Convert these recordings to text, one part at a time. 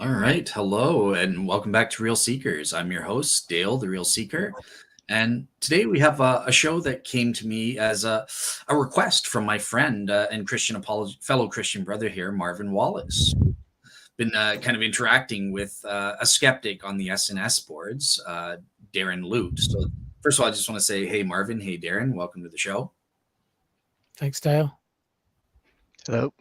All right. Hello, and welcome back to Real Seekers. I'm your host, Dale, the Real Seeker. And today we have a show that came to me as a request from my friend and fellow Christian brother here, Marvin Wallace. Been kind of interacting with a skeptic on the SNS boards, Darren Lute. So, first of all, I just want to say, hey, Marvin. Hey, Darren. Welcome to the show. Thanks, Dale. Hello.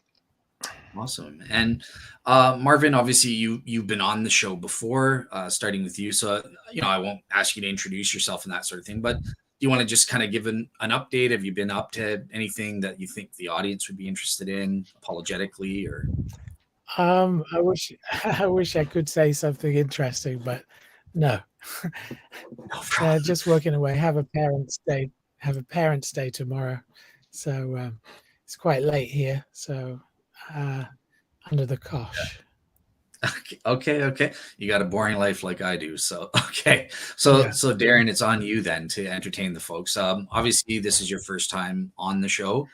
Awesome. And Marvin, obviously you've been on the show before, starting with you. So I won't ask you to introduce yourself and that sort of thing. But do you want to just kind of give an update? Have you been up to anything that you think the audience would be interested in, apologetically, or? I wish I wish I could say something interesting, but no. No problem. Just working away. Have a parents' day. Have a parents' day tomorrow, so it's quite late here. So under the cosh. Okay. You got a boring life like I do. So, okay. So Darren, it's on you then to entertain the folks. Obviously, this is your first time on the show.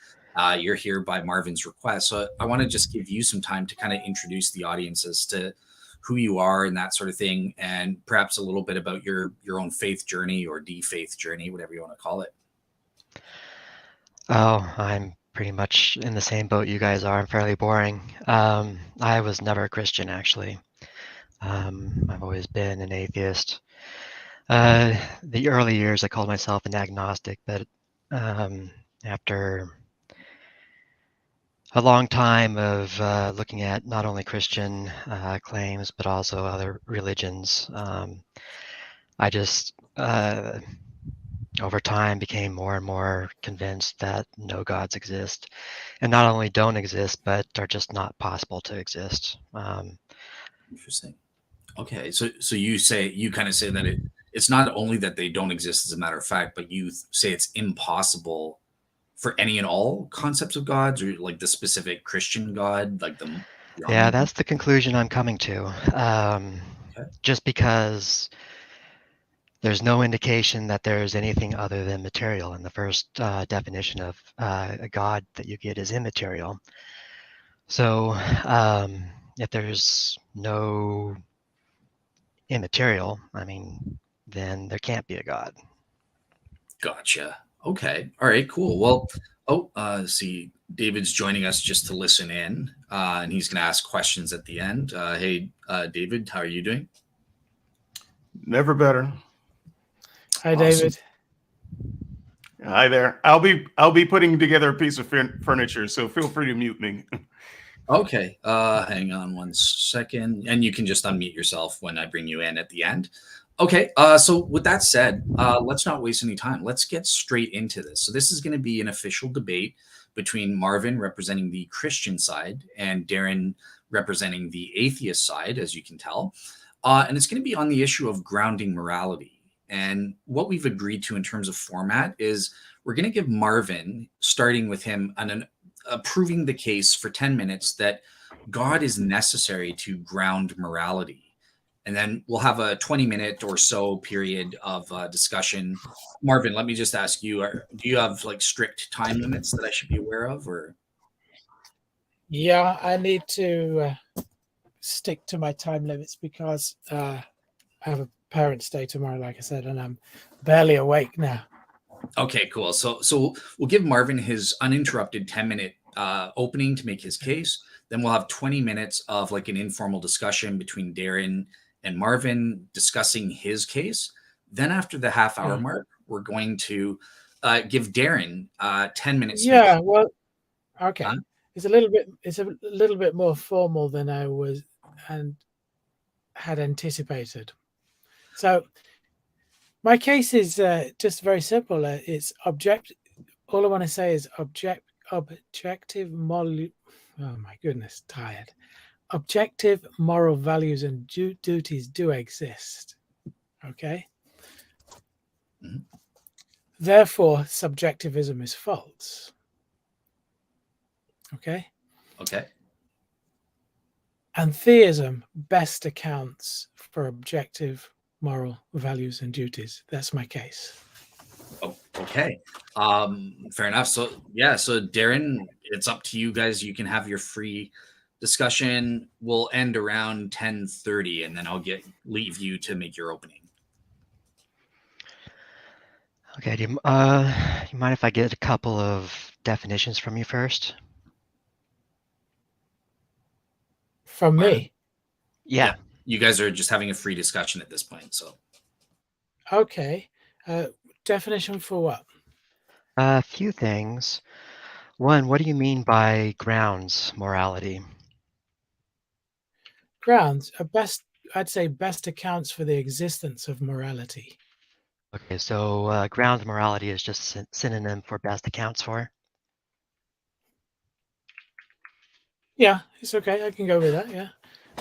You're here by Marvin's request. So I want to just give you some time to kind of introduce the audience as to who you are and that sort of thing, and perhaps a little bit about your own faith journey or de-faith journey, whatever you want to call it. Oh, I'm pretty much in the same boat you guys are. I'm fairly boring. I was never a Christian, actually. I've always been an atheist. The early years, I called myself an agnostic, but after a long time of looking at not only Christian claims, but also other religions, I just over time became more and more convinced that no gods exist, and not only don't exist, but are just not possible to exist. Interesting. Okay, so you kind of say that it's not only that they don't exist as a matter of fact, but you say it's impossible for any and all concepts of gods, or like the specific Christian God, like the. Yeah, that's the conclusion I'm coming to. Okay. Just because there's no indication that there's anything other than material. And the first definition of a god that you get is immaterial. So if there's no immaterial, then there can't be a god. Gotcha. Okay. All right, cool. Well, see, David's joining us just to listen in, and he's going to ask questions at the end. Hey, David, how are you doing? Never better. Hi, awesome. David. Hi there. I'll be putting together a piece of furniture, so feel free to mute me. Okay. Hang on one second, and you can just unmute yourself when I bring you in at the end. Okay. So with that said, let's not waste any time. Let's get straight into this. So this is going to be an official debate between Marvin representing the Christian side and Darren representing the atheist side, as you can tell. And it's going to be on the issue of grounding morality. And what we've agreed to in terms of format is we're going to give Marvin, starting with him, proving the case for 10 minutes that God is necessary to ground morality. And then we'll have a 20-minute or so period of discussion. Marvin, let me just ask you, do you have like strict time limits that I should be aware of? Or? Yeah, I need to stick to my time limits because I have a parents' day tomorrow, like I said, and I'm barely awake now. Okay, cool. So we'll give Marvin his uninterrupted 10-minute opening to make his case. Then we'll have 20 minutes of like an informal discussion between Darren and Marvin discussing his case. Then after the half-hour mark, we're going to give Darren 10 minutes. Yeah, well, okay. It's a little bit more formal than I was and had anticipated. So my case is just very simple. It's object. All I want to say is objective moral. Oh my goodness, tired. Objective moral values and duties do exist. Okay. Mm-hmm. Therefore, subjectivism is false. Okay. Okay. And theism best accounts for objective moral values and duties. That's my case. Oh, okay. Fair enough. So Darren, it's up to you guys. You can have your free discussion will end around 10:30, and then I'll leave you to make your opening. Okay. Do you mind if I get a couple of definitions from you first? From me? Yeah. You guys are just having a free discussion at this point, so. Okay. Definition for what? A few things. One, what do you mean by grounds morality? Grounds are best, I'd say, best accounts for the existence of morality. Okay, so grounds morality is just a synonym for best accounts for? Yeah, it's okay. I can go with that. Yeah.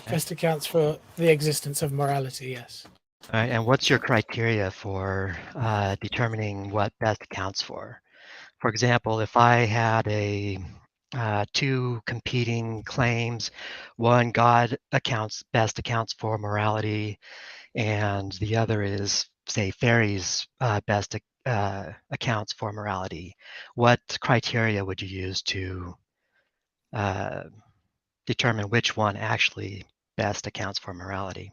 Best accounts for the existence of morality. Yes. All right, and what's your criteria for determining what best accounts for? For example, if I had two competing claims, one God best accounts for morality, and the other is, say, fairies best accounts for morality, what criteria would you use to determine which one actually best accounts for morality?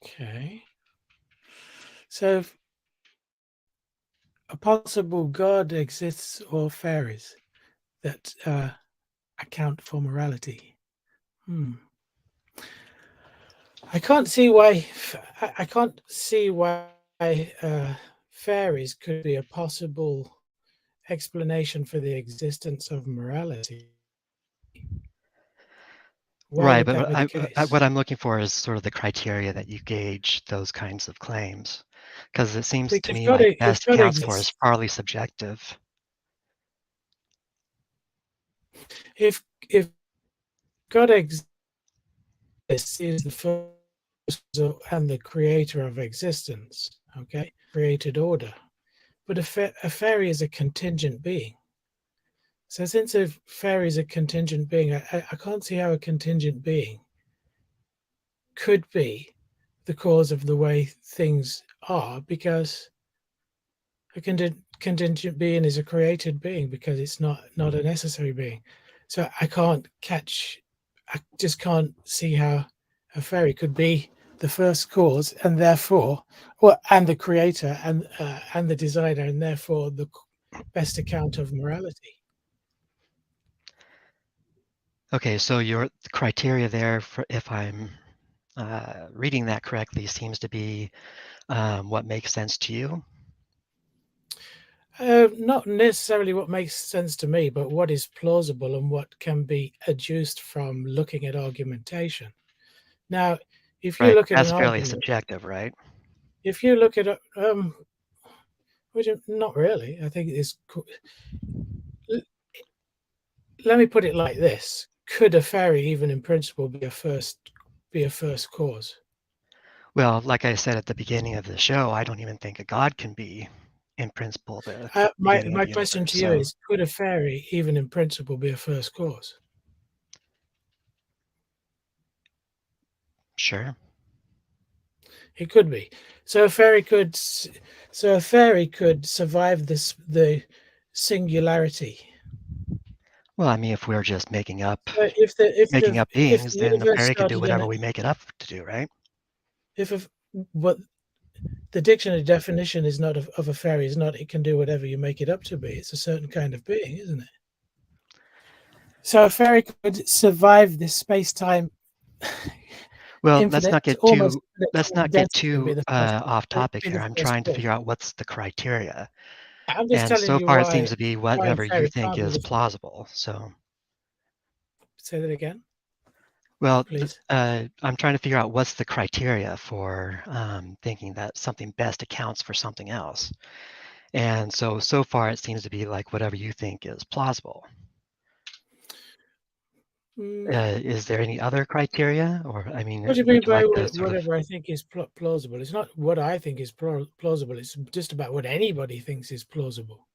Okay. So, if a possible God exists or fairies that account for morality. I can't see why. I can't see why fairies could be a possible explanation for the existence of morality. Why Right, would that be the case? what I'm looking for is sort of the criteria that you gauge those kinds of claims, because it seems to me like best accounts for is partly subjective. If God exists, is the first and the creator of existence, okay, created order, but a fairy is a contingent being. So since a fairy is a contingent being, I can't see how a contingent being could be the cause of the way things are, because a contingent being is a created being, because it's not a necessary being. So I just can't see how a fairy could be the first cause, and therefore, and the creator, and the designer, and therefore the best account of morality. Okay, so your criteria there, for, if I'm reading that correctly, seems to be what makes sense to you? Not necessarily what makes sense to me, but what is plausible and what can be adduced from looking at argumentation. Now, if you look at that's an fairly argument, subjective, right? if you look at not really, I think it's. Let me put it like this: could a fairy, even in principle, be a first cause? Well, like I said at the beginning of the show, I don't even think a god can be, in principle, the beginning of My the question universe. to you is: could a fairy, even in principle, be a first cause? Sure. It could be. So a fairy could survive the singularity. Well, I mean, if we're just making up If the beings, then the universe fairy can do started in whatever we make it up to do, right? what the dictionary definition is not of a fairy is not it can do whatever you make it up to be. It's a certain kind of being, isn't it? So a fairy could survive this space-time. Well, let's not get too off topic here. I'm trying to cause. figure out what's the criteria. I'm just And telling so you far, it why seems to be whatever you fairy think can't be is the. plausible. So, Say that again, well, please. I'm trying to figure out what's the criteria for thinking that something best accounts for something else. And so far, it seems to be like whatever you think is plausible. Is there any other criteria, or I mean, What do you mean by like whatever I think is plausible? It's not what I think is plausible. It's just about what anybody thinks is plausible.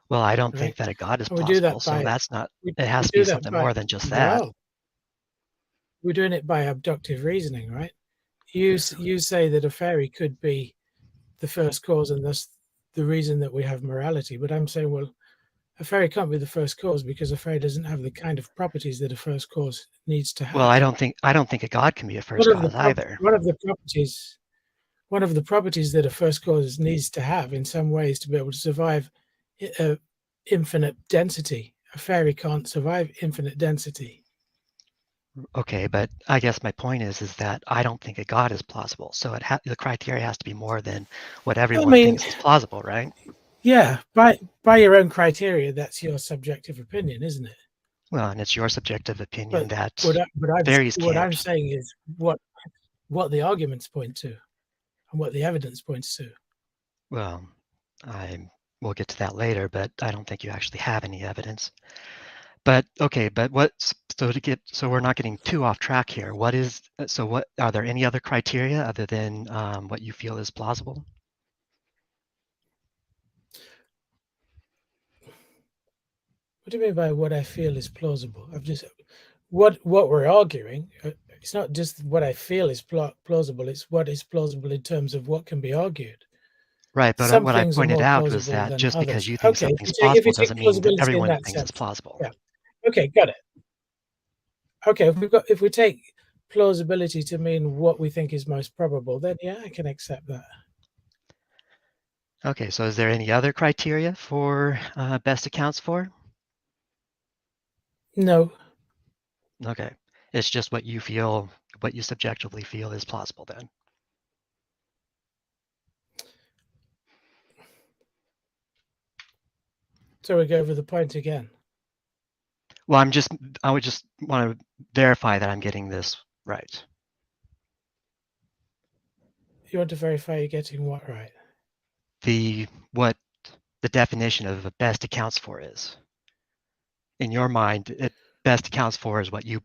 Well, I don't Right? think that a god is And we do plausible, that so by that's not. we It has to do be that something by more than just that. we're doing it by abductive reasoning, right? You say that a fairy could be the first cause and thus the reason that we have morality, but I'm saying, well, a fairy can't be the first cause because a fairy doesn't have the kind of properties that a first cause needs to have. Well, I don't think a god can be a first cause either. One of the properties that a first cause needs to have in some ways to be able to survive infinite density. A fairy can't survive infinite density. Okay, but I guess my point is that I don't think a god is plausible. So the criteria has to be more than what everyone thinks is plausible, right? Yeah, by your own criteria, that's your subjective opinion, isn't it? Well, and it's your subjective opinion that what I'm saying is what the arguments point to and what the evidence points to. Well, we'll get to that later, but I don't think you actually have any evidence. But okay, so we're not getting too off track here. What are there any other criteria other than what you feel is plausible? What do you mean by what I feel is plausible? What we're arguing. It's not just what I feel is plausible. It's what is plausible in terms of what can be argued. Right, but Some what I things are pointed more out was plausible that than just because others. you think Okay, something's if plausible you take doesn't mean that plausibility in everyone that thinks it's sense. plausible. Yeah. Okay, got it. Okay, if we take plausibility to mean what we think is most probable, then yeah, I can accept that. Okay, so is there any other criteria for best accounts for? No. Okay, it's just what you subjectively feel is plausible then. So we go over the point again. Well, I would just want to verify that I'm getting this right. You want to verify you're getting what right? What the definition of a best accounts for is. In your mind, best accounts for is what you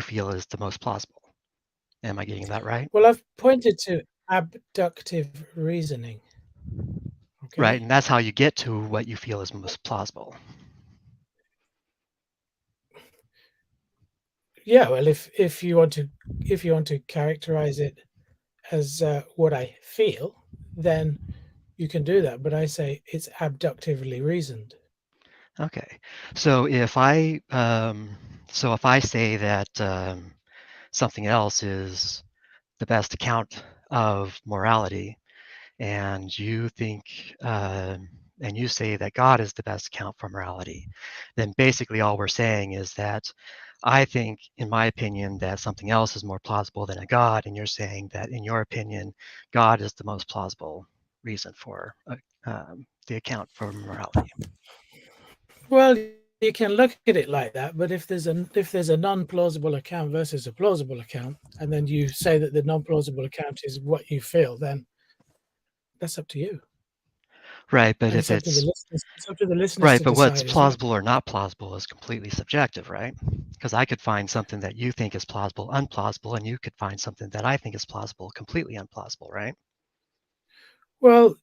feel is the most plausible. Am I getting that right? Well, I've pointed to abductive reasoning. Okay. Right, and that's how you get to what you feel is most plausible. Yeah, well, if you want to characterize it as what I feel, then you can do that. But I say it's abductively reasoned. Okay, so if I say that something else is the best account of morality, and you think and you say that God is the best account for morality, then basically all we're saying is that I think, in my opinion, that something else is more plausible than a God, and you're saying that, in your opinion, God is the most plausible reason for the account for morality. Well, you can look at it like that, but if there's a non-plausible account versus a plausible account, and then you say that the non-plausible account is what you feel, then that's up to you. Right, but it's up to the listeners right, but what's decide plausible or not plausible is completely subjective, right? Because I could find something that you think is plausible, unplausible, and you could find something that I think is plausible, completely unplausible, right? Well,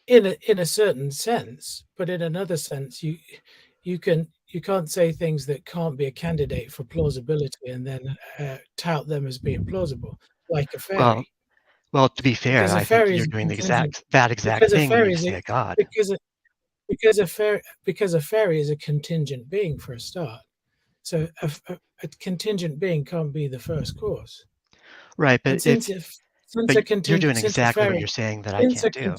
in a certain sense, but in another sense, you can't say things that can't be a candidate for plausibility and then tout them as being plausible, like a fairy. Well, to be fair, I think you're doing that exact thing when you say a god. Because a fairy is a contingent being for a start. So a contingent being can't be the first cause. Right, but you're doing exactly what you're saying that I can't do.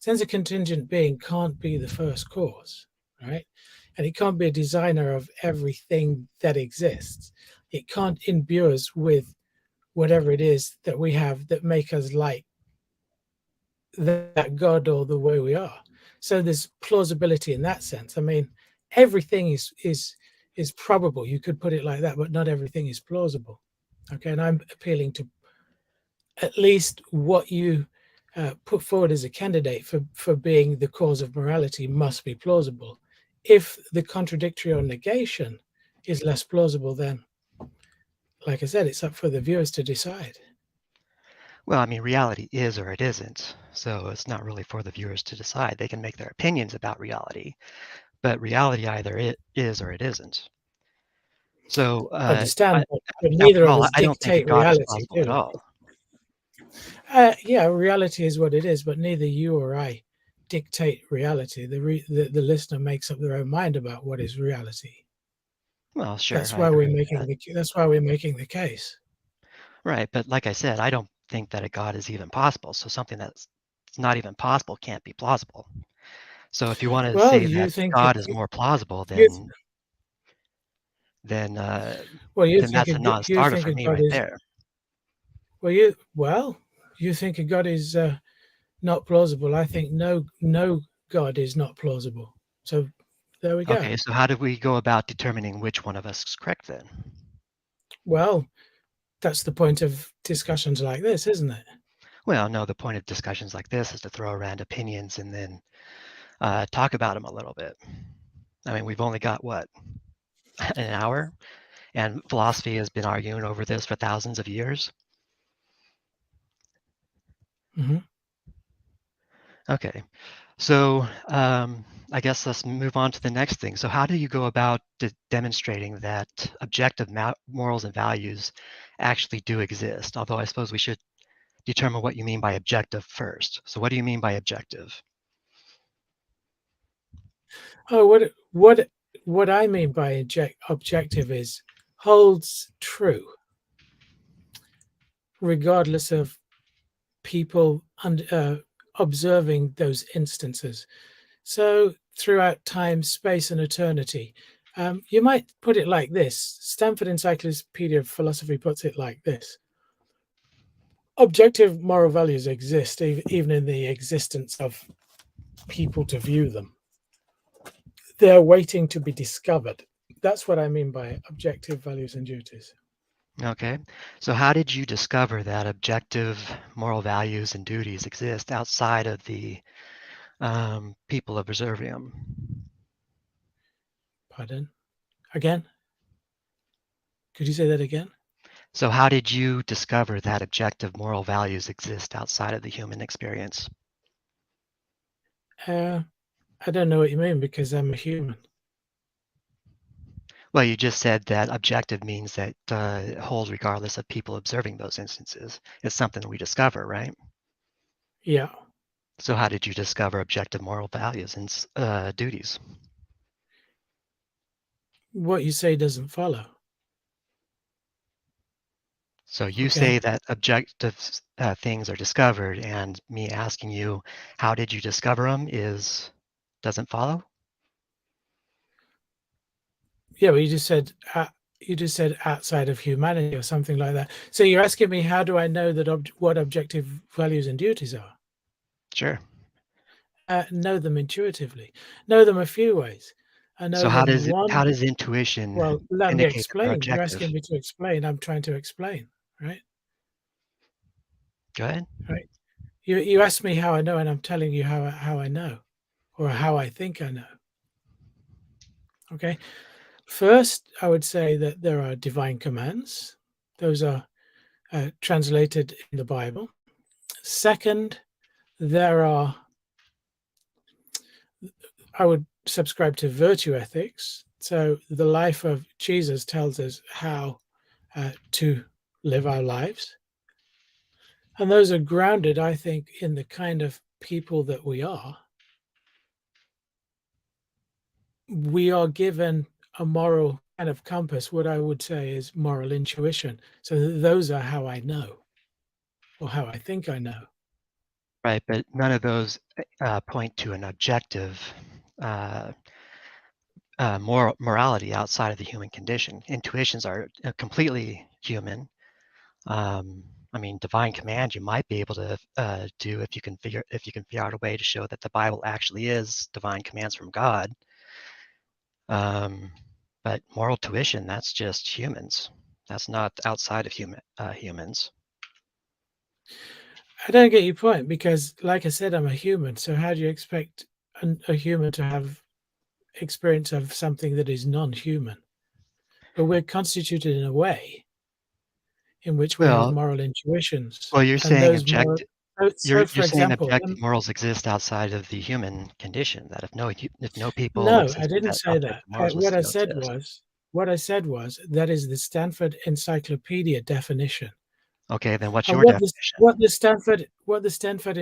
Since a contingent being can't be the first cause, right? And it can't be a designer of everything that exists. It can't imbue us with whatever it is that we have that make us like that God or the way we are. So there's plausibility in that sense. I mean, everything is probable. You could put it like that, but not everything is plausible. Okay, and I'm appealing to at least what you put forward as a candidate for being the cause of morality must be plausible. If the contradictory or negation is less plausible, then, like I said, it's up for the viewers to decide. Well, I mean, reality is or it isn't. So it's not really for the viewers to decide. They can make their opinions about reality, but reality either it is or it isn't. So I understand, but neither of us I don't think dictate God is reality, plausible at all. Yeah, reality is what it is, but neither you or I dictate reality. The listener makes up their own mind about what is reality. Well, sure. That's why we're making the case. Right, but like I said, I don't think that a God is even possible. So something that's not even possible can't be plausible. So if you want to Well, say you that think God is more plausible, you, then you that's a think non-starter for a me God right is there. you think a God is not plausible. I think no God is not plausible. So there we go. Okay, so how do we go about determining which one of us is correct then? Well, that's the point of discussions like this, isn't it? Well, no, the point of discussions like this is to throw around opinions and then talk about them a little bit. I mean, we've only got, what, an hour? And philosophy has been arguing over this for thousands of years. Mm-hmm. Okay, so I guess let's move on to the next thing. So how do you go about demonstrating that objective morals and values actually do exist? Although I suppose we should determine what you mean by objective first. So what do you mean by objective? Oh, what I mean by objective is holds true, regardless of people observing those instances. So throughout time, space, and eternity, you might put it like this. Stanford Encyclopedia of Philosophy puts it like this: objective moral values exist even in the existence of people to view them. They're waiting to be discovered. That's what I mean by objective values and duties. Okay, so how did you discover that objective moral values and duties exist outside of the people observing them? Pardon? Again? Could you say that again? So how did you discover that objective moral values exist outside of the human experience? I don't know what you mean because I'm a human. Well, you just said that objective means that it holds regardless of people observing those instances. It's something we discover, right? Yeah. So how did you discover objective moral values and duties? What you say doesn't follow. So you Okay. say that objective things are discovered, and me asking you, how did you discover them doesn't follow? Yeah, but you just said outside of humanity or something like that. So you're asking me, how do I know that what objective values and duties are? Sure. Know them intuitively. Know them a few ways. I know So how them does intuition Well, let me indicate that they're explain. You're objective? asking me to explain. I'm trying to explain, right? Go ahead. Right. You asked me how I know, and I'm telling you how I know, or how I think I know. Okay. First, I would say that there are divine commands. Those are translated in the Bible. Second, I would subscribe to virtue ethics. So the life of Jesus tells us how to live our lives. And those are grounded, I think, in the kind of people that we are. We are given a moral kind of compass. What I would say is moral intuition. So those are how I know, or how I think I know. Right, but none of those point to an objective morality outside of the human condition. Intuitions are completely human. I mean, divine command you might be able to do if you can figure out a way to show that the Bible actually is divine commands from God. But moral tuition, that's just humans. That's not outside of humans. I don't get your point because, like I said, I'm a human. So how do you expect a human to have experience of something that is non-human? But we're constituted in a way in which we have moral intuitions. Well, you're and saying those objective. So, You're for saying example, objective morals exist outside of the human condition. That if no people no, I existed, didn't that say that. objective morals would still exist. What I said was that is the Stanford Encyclopedia definition. Okay, then what's And your definition? what the Stanford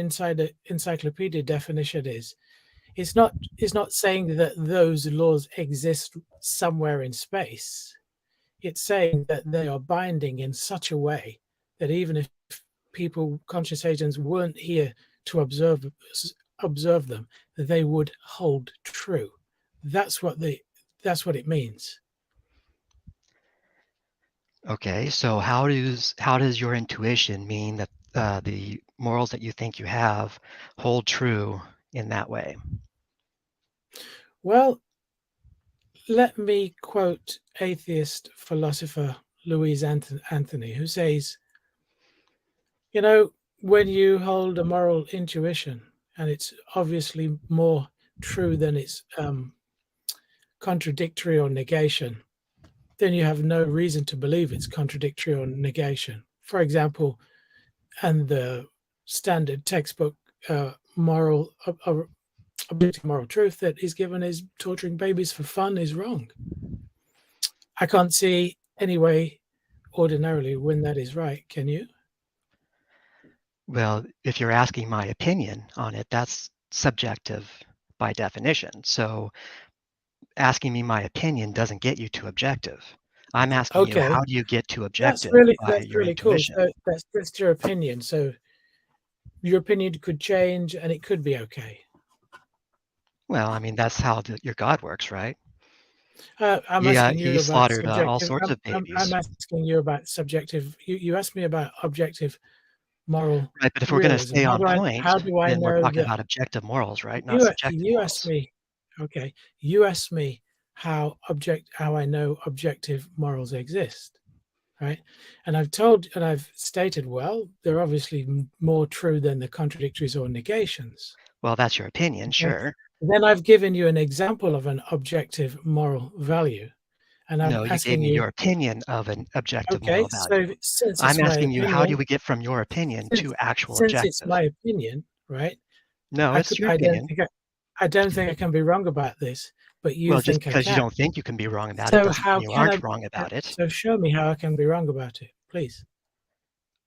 Encyclopedia definition is, it's not saying that those laws exist somewhere in space. It's saying that they are binding in such a way that even if people, conscious agents, weren't here to observe them, they would hold true. That's what it means. Okay, so how does your intuition mean that the morals that you think you have hold true in that way? Well, let me quote atheist philosopher Louise Anthony, who says, when you hold a moral intuition and it's obviously more true than it's contradictory or negation, then you have no reason to believe it's contradictory or negation. For example, and the standard textbook moral truth that is given is torturing babies for fun is wrong. I can't see any way ordinarily when that is right. Can you? Well, if you're asking my opinion on it, that's subjective by definition. So asking me my opinion doesn't get you to objective. I'm asking you, Okay, how do you get to that's objective really by your cool. intuition? So that's just your opinion. So your opinion could change and it could be okay. Well, I mean, that's how your God works, right? I'm Yeah, asking you he about slaughtered all subjective. sorts of I'm babies. asking you about subjective. You asked me about objective moral Right, but if we're going to realism. stay on point, How do I then we're know talking that? about objective morals, right? Not subjective You asked morals. me. Okay, you asked me how I know objective morals exist, right? And I've stated, well, they're obviously more true than the contradictories or negations. Well, that's your opinion, Okay? sure. Then I've given you an example of an objective moral value, and I'm No, you gave asking me you, your opinion of an objective okay, moral value. so since it's I'm my asking you, how do opinion, we get from your opinion to actual since it's objective? my opinion, right? No, it's your I don't opinion. think I can be wrong about this, but you Well, just think I because you can. don't think you can be wrong about it So doesn't mean how you can I? aren't wrong about it. So show me how I can be wrong about it, please.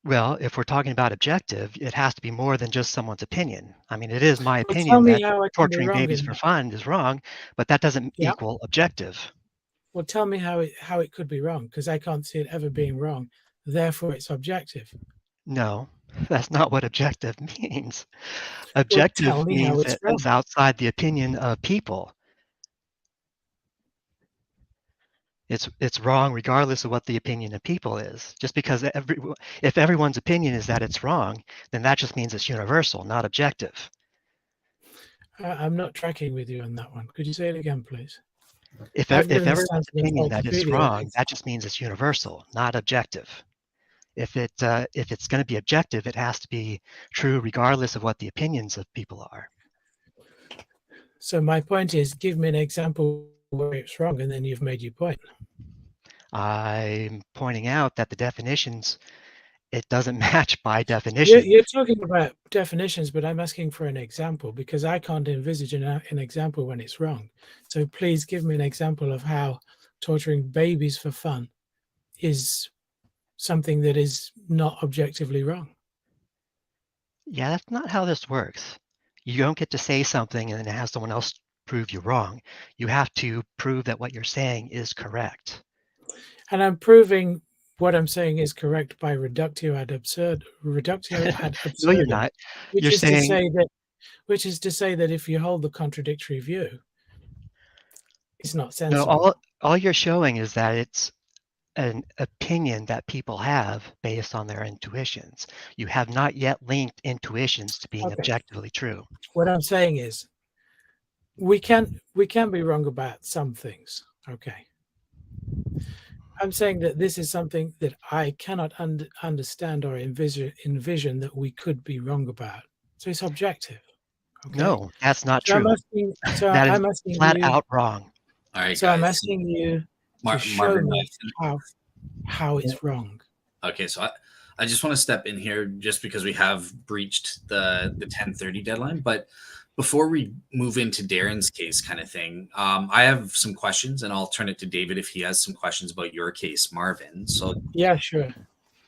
Well, if we're talking about objective, it has to be more than just someone's opinion. I mean, it is my Well, tell opinion me that how I can be torturing wrong babies in for that. fun is wrong, but that doesn't Yeah. equal objective. Well, tell me how it could be wrong, because I can't see it ever being wrong. Therefore, it's objective. No, that's not what objective means. Well, tell Objective me how means it's that it's wrong. outside the opinion of people. It's wrong regardless of what the opinion of people is. Just because if everyone's opinion is that it's wrong, then that just means it's universal, not objective. I'm not tracking with you on that one. Could you say it again, please? If I've given the everyone's Stanford opinion that it's Encyclopedia wrong, that just means it's universal, not objective. If it's going to be objective, it has to be true regardless of what the opinions of people are. So my point is, give me an example where it's wrong, and then you've made your point. I'm pointing out that the definitions, it doesn't match by definition. You're talking about definitions, but I'm asking for an example because I can't envisage an example when it's wrong. So please give me an example of how torturing babies for fun is something that is not objectively wrong. Yeah, that's not how this works. You don't get to say something and then have someone else prove you wrong. You have to prove that what you're saying is correct. And I'm proving what I'm saying is correct by reductio ad absurdum. No, you're not. Which You're is saying, to say that if you hold the contradictory view, it's not no, sensible. all you're showing is that it's an opinion that people have based on their intuitions. You have not yet linked intuitions to being Okay. objectively true. What I'm saying is we can be wrong about some things. Okay. I'm saying that this is something that I cannot understand or envision that we could be wrong about. So it's objective. Okay. No, that's not So true. That is I'm asking flat you, out wrong. All right, so guys. I'm asking you to show Marvin, me how it's wrong. Okay, so I just want to step in here just because we have breached the 10:30 deadline. But before we move into Darren's case kind of thing, I have some questions and I'll turn it to David if he has some questions about your case, Marvin. So Yeah, sure.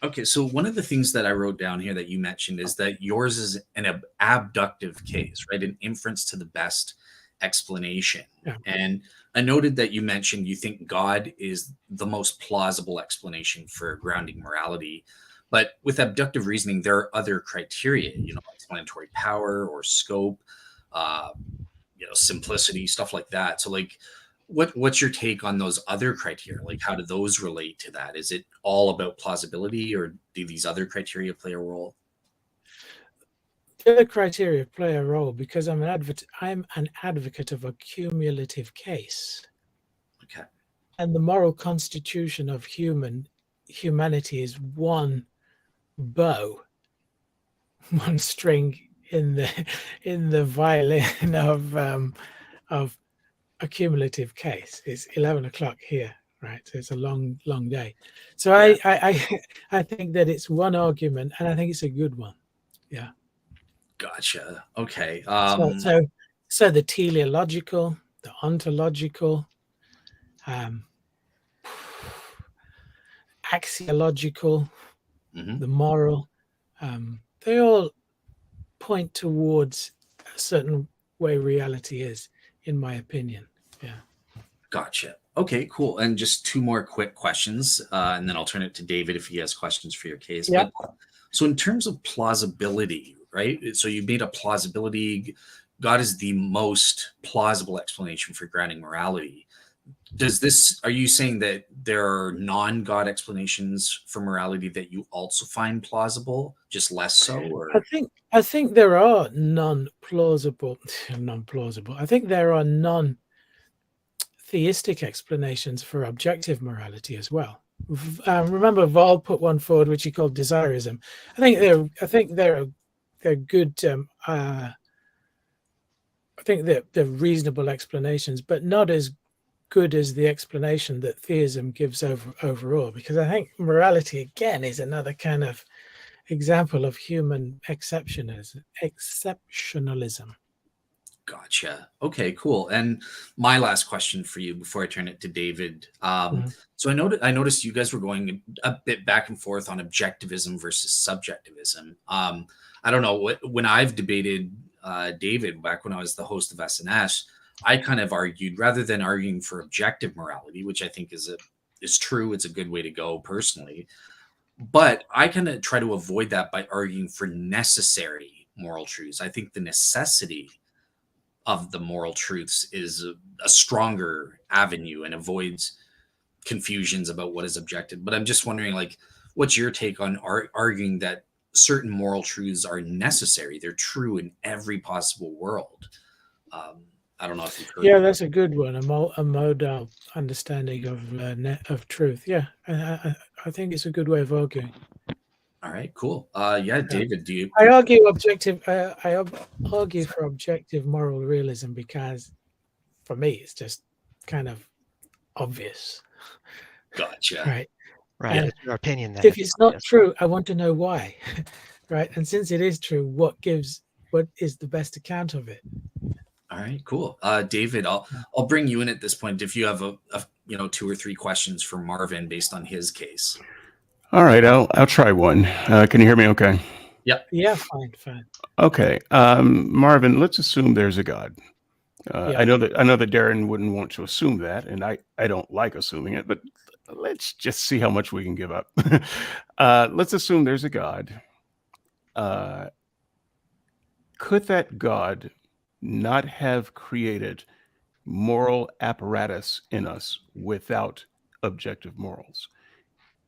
Okay, so one of the things that I wrote down here that you mentioned is that yours is an abductive case, right? An inference to the best explanation. Yeah. And I noted that you mentioned you think God is the most plausible explanation for grounding morality. But with abductive reasoning, there are other criteria, explanatory power or scope, uh, simplicity, stuff like that. So, like, what's your take on those other criteria? Like, how do those relate to that? Is it all about plausibility, or do these other criteria play a role? The other criteria play a role because I'm an advocate of a cumulative case. Okay. And the moral constitution of humanity is one bow, one string in the violin of a cumulative case. It's 11 o'clock here, right? So it's a long day. So Yeah. I think that it's one argument, and I think it's a good one. Yeah. Gotcha. Okay. So the teleological, the ontological, axiological, the moral, they all point towards a certain way reality is, in my opinion. Yeah. Gotcha. Okay, cool. And just two more quick questions, and then I'll turn it to David if he has questions for your case. Yeah. But so, in terms of plausibility, right? So you made a plausibility. God is the most plausible explanation for grounding morality. Are you saying that there are non-God explanations for morality that you also find plausible, just less so? Or I think there are non-plausible. I think there are non-theistic explanations for objective morality as well. Remember, Vol put one forward which he called desirism. I think they're good. I think they're reasonable explanations, but not as good as the explanation that theism gives overall. Because I think morality again is another kind of example of human exceptionalism. Gotcha. Okay, cool. And my last question for you before I turn it to David. So I noticed you guys were going a bit back and forth on objectivism versus subjectivism. I don't know when I've debated David back when I was the host of SNS, I kind of argued rather than arguing for objective morality, which I think is true. It's a good way to go personally. But I kind of try to avoid that by arguing for necessary moral truths. I think the necessity of the moral truths is a stronger avenue and avoids confusions about what is objective. But I'm just wondering, like, what's your take on arguing that certain moral truths are necessary? They're true in every possible world. I don't know if you've heard. Yeah, that's a good one. A modal understanding of truth. Yeah, I think it's a good way of arguing. All right, cool. Yeah, David, do you? I argue objective. I argue for objective moral realism because, for me, it's just kind of obvious. Gotcha. Right. Right. And it's your opinion that if it's not true, I want to know why. Right. And since it is true, what is the best account of it? All right, cool. David, I'll bring you in at this point if you have a 2 or 3 questions for Marvin based on his case. All right, I'll try one. Can you hear me okay? Yep. Yeah, fine. Okay. Marvin, let's assume there's a God. Yeah. I know that Darren wouldn't want to assume that, and I don't like assuming it, but let's just see how much we can give up. Let's assume there's a God. Could that God not have created moral apparatus in us without objective morals?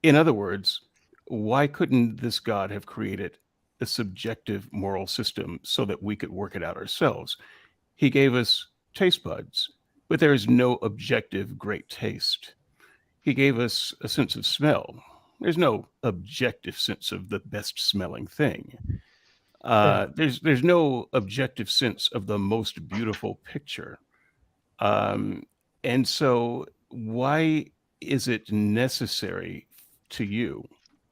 In other words, why couldn't this God have created a subjective moral system so that we could work it out ourselves? He gave us taste buds, but there is no objective great taste. He gave us a sense of smell. There's no objective sense of the best smelling thing. There's no objective sense of the most beautiful picture. And so why is it necessary to you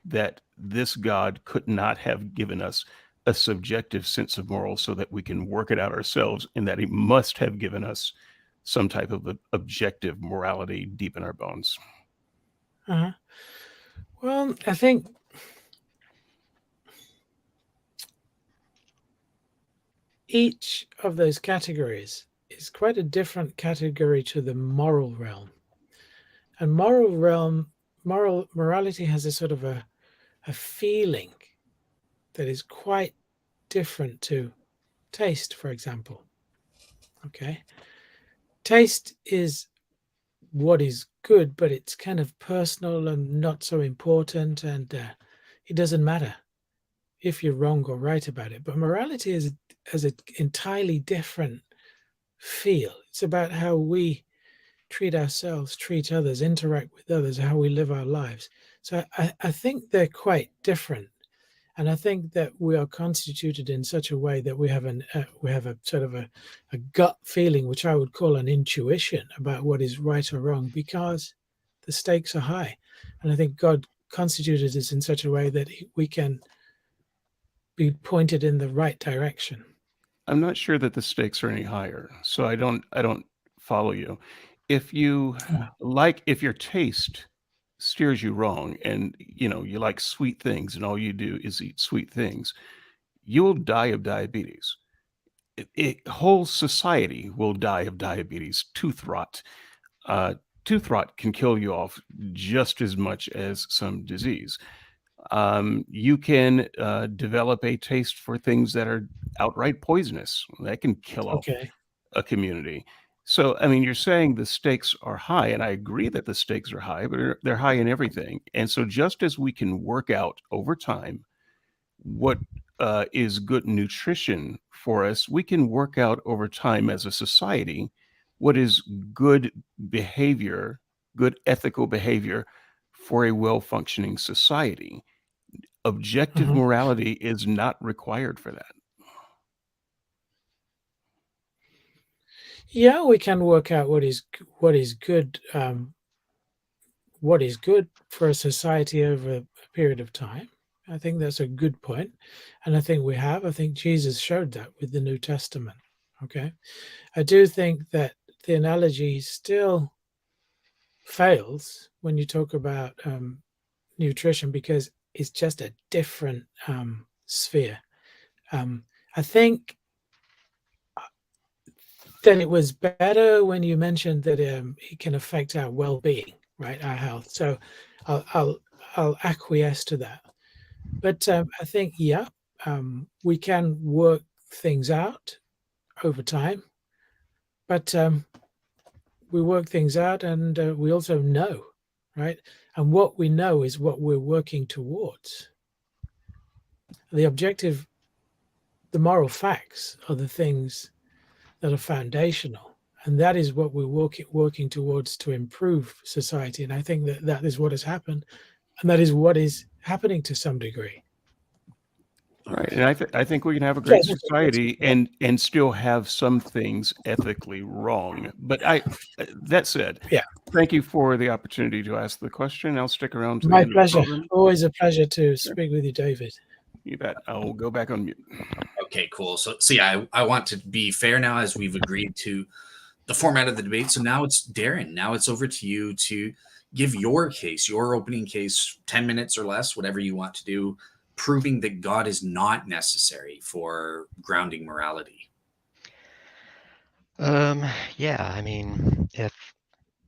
that this God could not have given us a subjective sense of morals so that we can work it out ourselves, and that he must have given us some type of objective morality deep in our bones? Well, I think each of those categories is quite a different category to the moral realm. And morality has a sort of a feeling that is quite different to taste, for example. Okay. Taste is what is good, but it's kind of personal and not so important, and it doesn't matter if you're wrong or right about it. But morality has an entirely different feel. It's about how we treat ourselves, treat others, interact with others, how we live our lives. So I think they're quite different. And I think that we are constituted in such a way that we have a sort of a gut feeling, which I would call an intuition about what is right or wrong, because the stakes are high. And I think God constituted us in such a way that we can be pointed in the right direction. I'm not sure that the stakes are any higher, so I don't follow you. If you if your taste steers you wrong, and you like sweet things, and all you do is eat sweet things, you will die of diabetes. Whole society will die of diabetes. Tooth rot. Tooth rot can kill you off just as much as some disease. You can develop a taste for things that are outright poisonous. That can kill off a community. So, I mean, you're saying the stakes are high, and I agree that the stakes are high, but they're high in everything. And so just as we can work out over time what is good nutrition for us, we can work out over time as a society what is good behavior, good ethical behavior for a well-functioning society. Objective morality is not required for that. Yeah, we can work out what is good, what is good for a society over a period of time. I think that's a good point, and I think Jesus showed that with the New Testament. Okay, I do think that the analogy still fails when you talk about nutrition, because it's just a different sphere. I think that it was better when you mentioned that it can affect our well-being, right, our health. So I'll acquiesce to that. But I think, we can work things out over time. But we work things out, and we also know, right? And what we know is what we're working towards. The objective, the moral facts are the things that are foundational. And that is what we're working towards to improve society. And I think that is what has happened. And that is what is happening to some degree. Right. And I think we can have a great society and still have some things ethically wrong. But that said, thank you for the opportunity to ask the question. I'll stick around to the end pleasure. Of the program. Always a pleasure to speak with you, David. You bet. I'll go back on mute. Okay, cool. So yeah, I want to be fair now, as we've agreed to the format of the debate. So now it's Darren. Now it's over to you to give your case, your opening case, 10 minutes or less, whatever you want to do, proving that God is not necessary for grounding morality. Yeah, I mean, if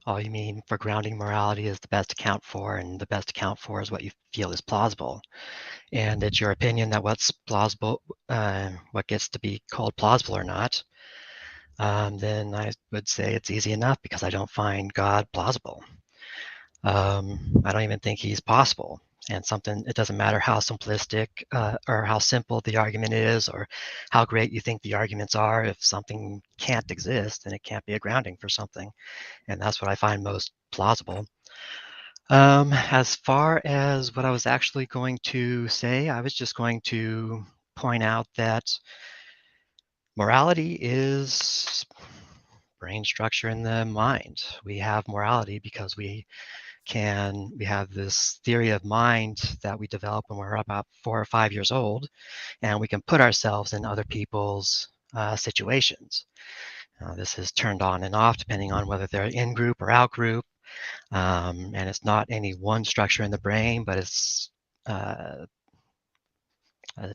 all you mean for grounding morality is the best account for, and the best account for is what you feel is plausible, and it's your opinion that what's plausible, what gets to be called plausible or not, then I would say it's easy enough, because I don't find God plausible. I don't even think he's possible. And it doesn't matter how simplistic or how simple the argument is, or how great you think the arguments are. If something can't exist, then it can't be a grounding for something. And that's what I find most plausible. As far as what I was actually going to say, I was just going to point out that morality is brain structure in the mind. We have morality because we have this theory of mind that we develop when we're about 4 or 5 years old, and we can put ourselves in other people's situations. This is turned on and off depending on whether they're in group or out group, and it's not any one structure in the brain, but it's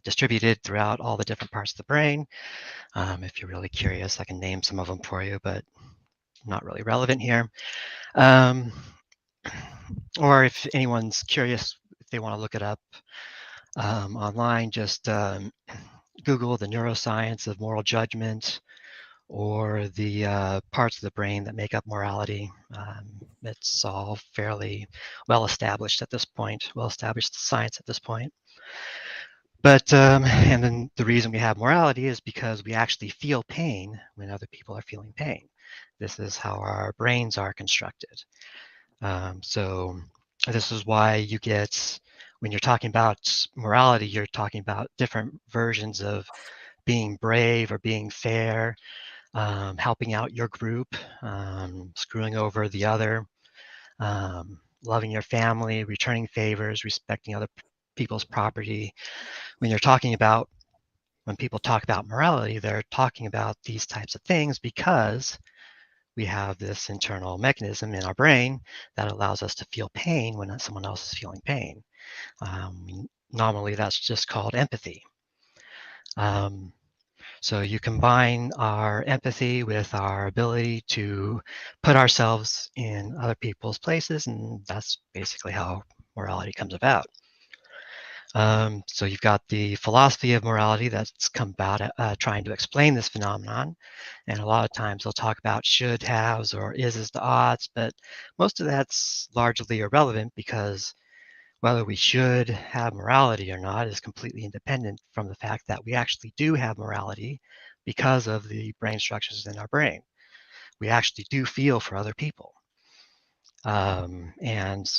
distributed throughout all the different parts of the brain. If you're really curious, I can name some of them for you, but not really relevant here. Or if anyone's curious, if they want to look it up online, just Google the neuroscience of moral judgment or the parts of the brain that make up morality. It's all fairly well established at this point, well established science at this point. But, and then the reason we have morality is because we actually feel pain when other people are feeling pain. This is how our brains are constructed. So this is why you get, when you're talking about morality, you're talking about different versions of being brave or being fair, helping out your group, screwing over the other, loving your family, returning favors, respecting other people's property. When people talk about morality, they're talking about these types of things because we have this internal mechanism in our brain that allows us to feel pain when someone else is feeling pain. Normally, that's just called empathy. So you combine our empathy with our ability to put ourselves in other people's places, and that's basically how morality comes about. So you've got the philosophy of morality that's come about trying to explain this phenomenon. And a lot of times they'll talk about should haves or is the odds, but most of that's largely irrelevant because whether we should have morality or not is completely independent from the fact that we actually do have morality because of the brain structures in our brain. We actually do feel for other people. And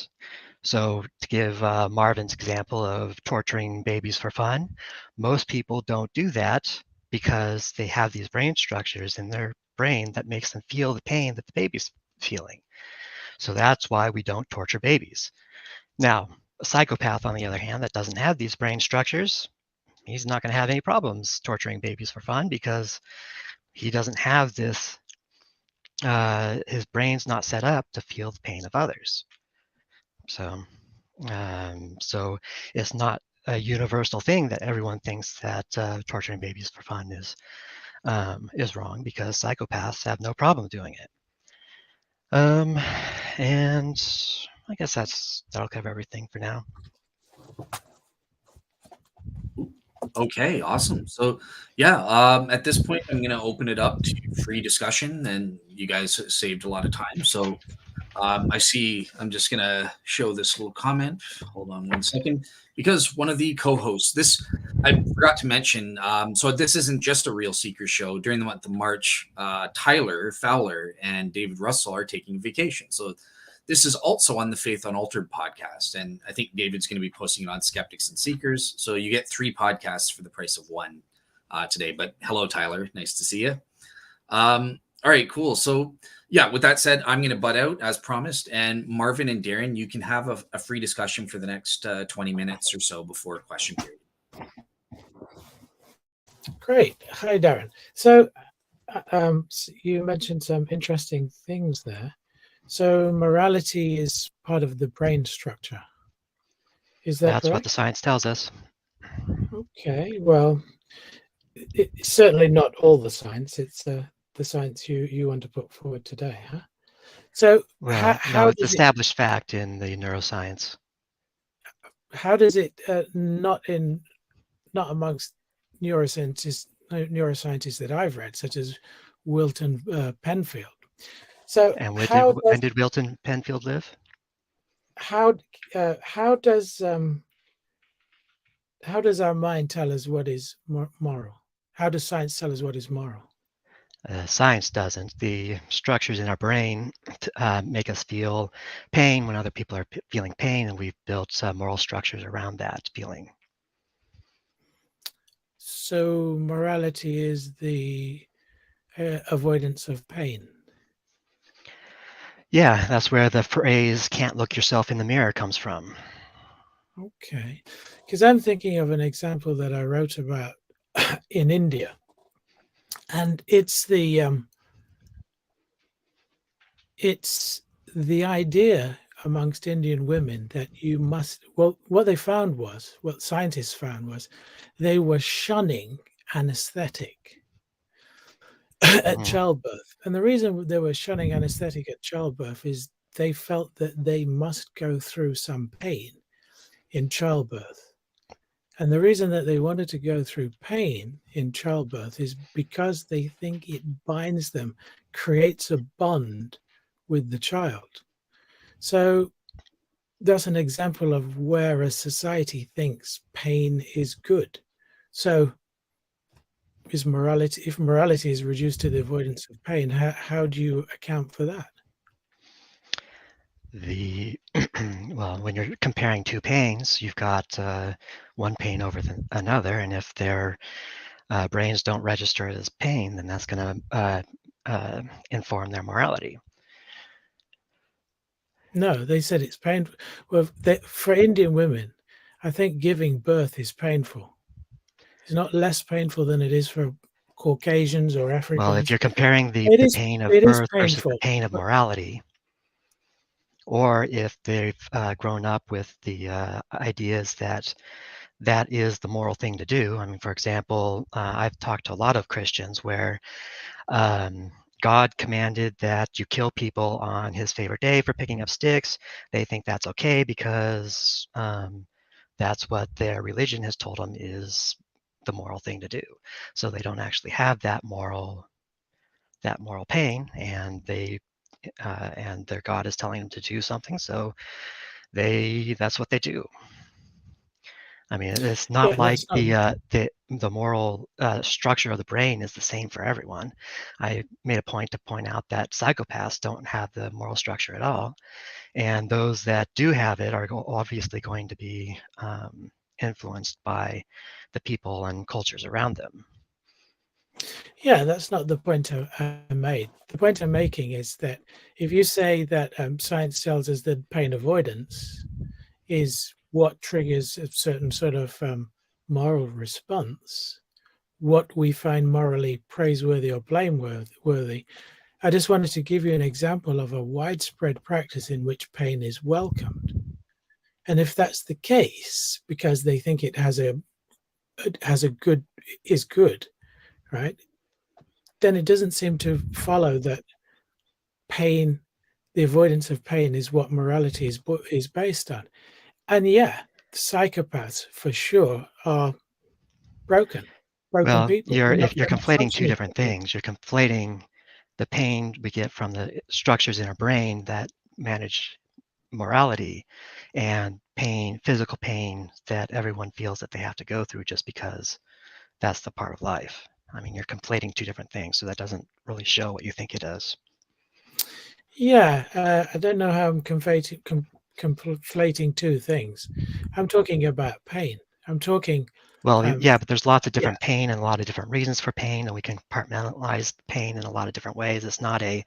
so to give Marvin's example of torturing babies for fun, most people don't do that because they have these brain structures in their brain that makes them feel the pain that the baby's feeling. So that's why we don't torture babies. Now, a psychopath, on the other hand, that doesn't have these brain structures, he's not going to have any problems torturing babies for fun because he doesn't have this, his brain's not set up to feel the pain of others. So it's not a universal thing that everyone thinks that torturing babies for fun is wrong because psychopaths have no problem doing it. And I guess that'll cover everything for now. Okay, awesome. So yeah, at this point, I'm going to open it up to free discussion, and you guys saved a lot of time. So I see, I'm just going to show this little comment. Hold on one second, because one of the co-hosts, I forgot to mention, so this isn't just a Real Seeker show. During the month of March, Tyler Fowler and David Russell are taking vacation. So this is also on the Faith Unaltered podcast. And I think David's going to be posting it on Skeptics and Seekers. So you get 3 podcasts for the price of 1 today. But hello, Tyler. Nice to see you. All right, cool. So yeah, with that said, I'm going to butt out as promised. And Marvin and Darren, you can have a free discussion for the next 20 minutes or so before question period. Great. Hi, Darren. So you mentioned some interesting things there. So morality is part of the brain structure. Is that That's correct? what the science tells us. Okay. Well, it's certainly not all the science. It's the science you want to put forward today, huh? So Well, how no, it's does established fact in the neuroscience. how does it not amongst neuroscientists that I've read, such as Wilton Penfield? So And when did Wilton Penfield live? How does our mind tell us what is moral? How does science tell us what is moral? Science doesn't. The structures in our brain make us feel pain when other people are feeling pain, and we've built moral structures around that feeling. So morality is the avoidance of pain. Yeah, that's where the phrase "can't look yourself in the mirror" comes from. Okay, because I'm thinking of an example that I wrote about in India, and it's the idea amongst Indian women that you must, well, what they found was, what scientists found was, they were shunning anesthetic at childbirth. And the reason they were shunning anesthetic at childbirth is they felt that they must go through some pain in childbirth. And the reason that they wanted to go through pain in childbirth is because they think it binds them, creates a bond with the child. So that's an example of where a society thinks pain is good. So is morality, if morality is reduced to the avoidance of pain, how do you account for that? Well, when you're comparing two pains, you've got one pain over another, and if their brains don't register it as pain, then that's going to inform their morality. No, they said it's painful. Well, for Indian women, I think giving birth is painful. It's not less painful than it is for Caucasians or Africans. Well, if you're comparing the pain of birth versus the pain of morality, or if they've grown up with the ideas that that is the moral thing to do. I mean, for example, I've talked to a lot of Christians where God commanded that you kill people on his favorite day for picking up sticks. They think that's okay because that's what their religion has told them is the moral thing to do. So they don't actually have that moral pain, and and their God is telling them to do something, so that's what they do. I mean, it's not like the moral structure of the brain is the same for everyone. I made a point to point out that psychopaths don't have the moral structure at all, and those that do have it are obviously going to be influenced by the people and cultures around them. Yeah, that's not the point I made. The point I'm making is that if you say that science tells us that pain avoidance is what triggers a certain sort of moral response, what we find morally praiseworthy or blameworthy, I just wanted to give you an example of a widespread practice in which pain is welcomed. And if that's the case, because they think it has a good, is good, right? Then it doesn't seem to follow that pain, the avoidance of pain, is what morality is based on. And yeah, psychopaths for sure are broken Well, people. you're conflating two different things. You're conflating the pain we get from the structures in our brain that manage morality and pain, physical pain that everyone feels that they have to go through just because that's the part of life. I mean, you're conflating two different things, so that doesn't really show what you think it does. Yeah, I don't know how I'm conflating two things. I'm talking about pain. I'm talking. Well, yeah, but there's lots of different pain and a lot of different reasons for pain, and we can compartmentalize pain in a lot of different ways. It's not a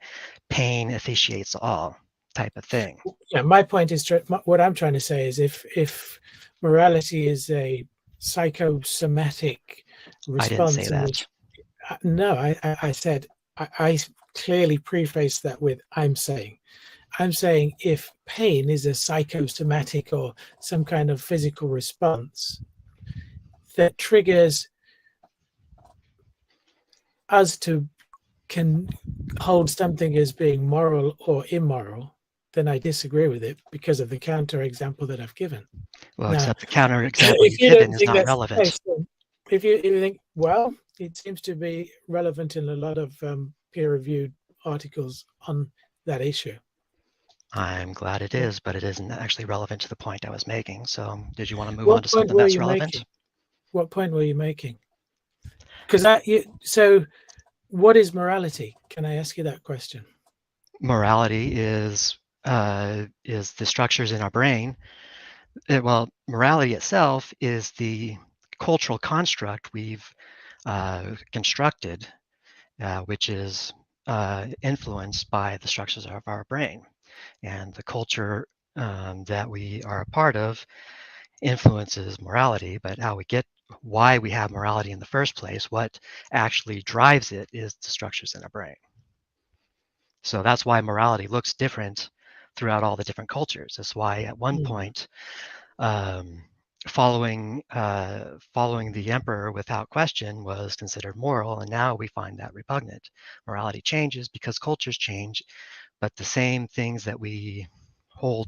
pain officiates all type of thing. Yeah, my point is, what I'm trying to say is if morality is a psychosomatic response. I didn't say that. No, I said, I clearly prefaced that with I'm saying if pain is a psychosomatic or some kind of physical response that triggers us to can hold something as being moral or immoral, then I disagree with it because of the counter example that I've given. Well, now, except the counter example you've given is not relevant. Case, if you think, well, it seems to be relevant in a lot of peer-reviewed articles on that issue. I'm glad it is, but it isn't actually relevant to the point I was making. So did you want to move on to something that's relevant? What point were you making? So what is morality? Can I ask you that question? Morality is the structures in our brain. Well, morality itself is the cultural construct we've constructed, which is influenced by the structures of our brain. And the culture that we are a part of influences morality, but why we have morality in the first place, what actually drives it is the structures in our brain. So that's why morality looks different throughout all the different cultures. That's why at one point, following the emperor without question was considered moral, and now we find that repugnant. Morality changes because cultures change, but the same things that we hold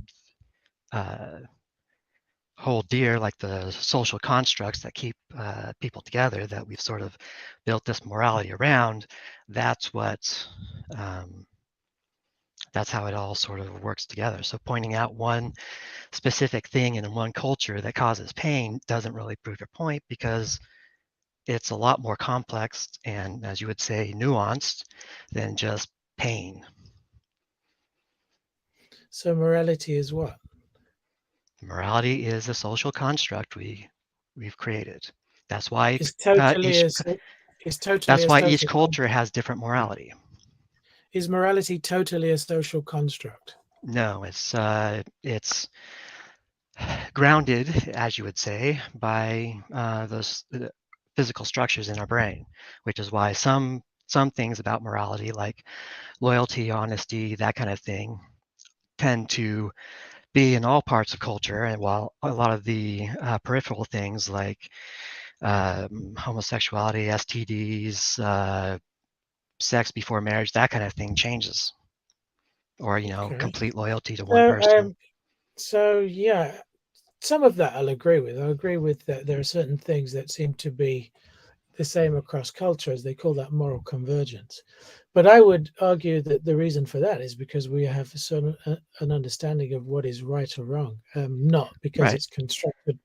dear, like the social constructs that keep people together, that we've sort of built this morality around, that's how it all sort of works together. So pointing out one specific thing in one culture that causes pain doesn't really prove your point, because it's a lot more complex and, as you would say, nuanced than just pain. So morality is what? Morality is a social construct we've created. That's why It's totally each culture has different morality. Is morality totally a social construct? No, it's grounded, as you would say, by those physical structures in our brain, which is why some things about morality, like loyalty, honesty, that kind of thing, tend to be in all parts of culture, and while a lot of the peripheral things like homosexuality, STDs, sex before marriage, that kind of thing changes, or complete loyalty to one person. So yeah, some of that I'll agree with. I'll agree with that. There are certain things that seem to be the same across cultures. They call that moral convergence. But I would argue that the reason for that is because we have an understanding of what is right or wrong, not because it's constructed.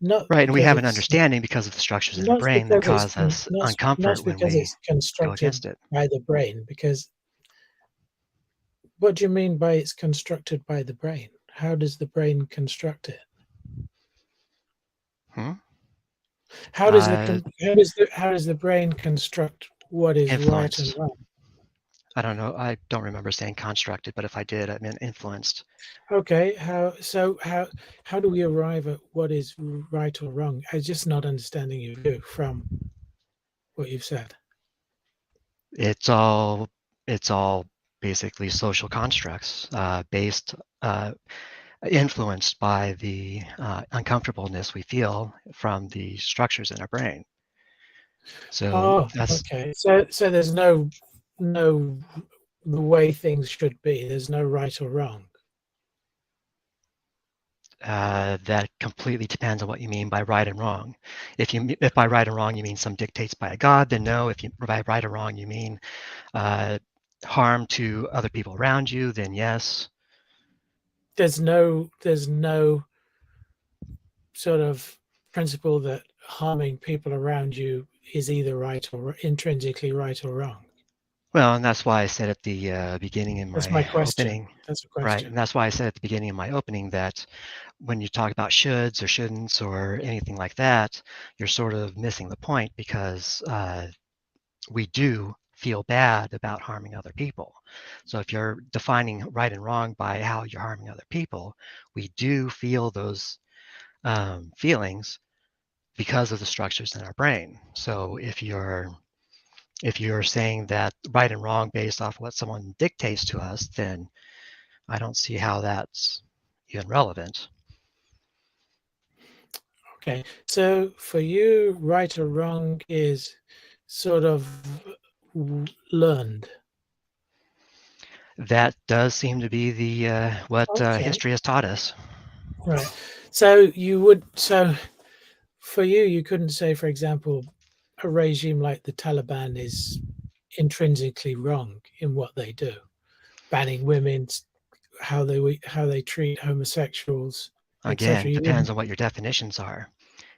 Not right, and we have an understanding because of the structures in the brain that cause us uncomfort when we it's constructed go against it. by the brain. Because what do you mean by it's constructed by the brain? How does the brain construct it? How does the brain construct what is right and wrong? I don't know. I don't remember saying constructed, but if I did, I meant influenced. Okay. How do we arrive at what is right or wrong? I'm just not understanding your view from what you've said. It's all basically social constructs influenced by the uncomfortableness we feel from the structures in our brain. So okay. So there's no the way things should be. There's no right or wrong. That completely depends on what you mean by right and wrong. If by right and wrong you mean some dictates by a god, then no. If by right or wrong you mean harm to other people around you, then yes. There's no sort of principle that harming people around you is either right or intrinsically right or wrong. Well, and that's why I said at the beginning in my opening. That's a question. Right, and that's why I said at the beginning of my opening that when you talk about shoulds or shouldn'ts or anything like that, you're sort of missing the point, because we do feel bad about harming other people. So if you're defining right and wrong by how you're harming other people, we do feel those feelings because of the structures in our brain. So if you're saying that right and wrong based off what someone dictates to us, then I don't see how that's even relevant. Okay, so for you, right or wrong is sort of learned. That does seem to be the what history has taught us. Right. So for you couldn't say, for example, a regime like the Taliban is intrinsically wrong in what they do, banning women, how they treat homosexuals. Again, it depends on what your definitions are.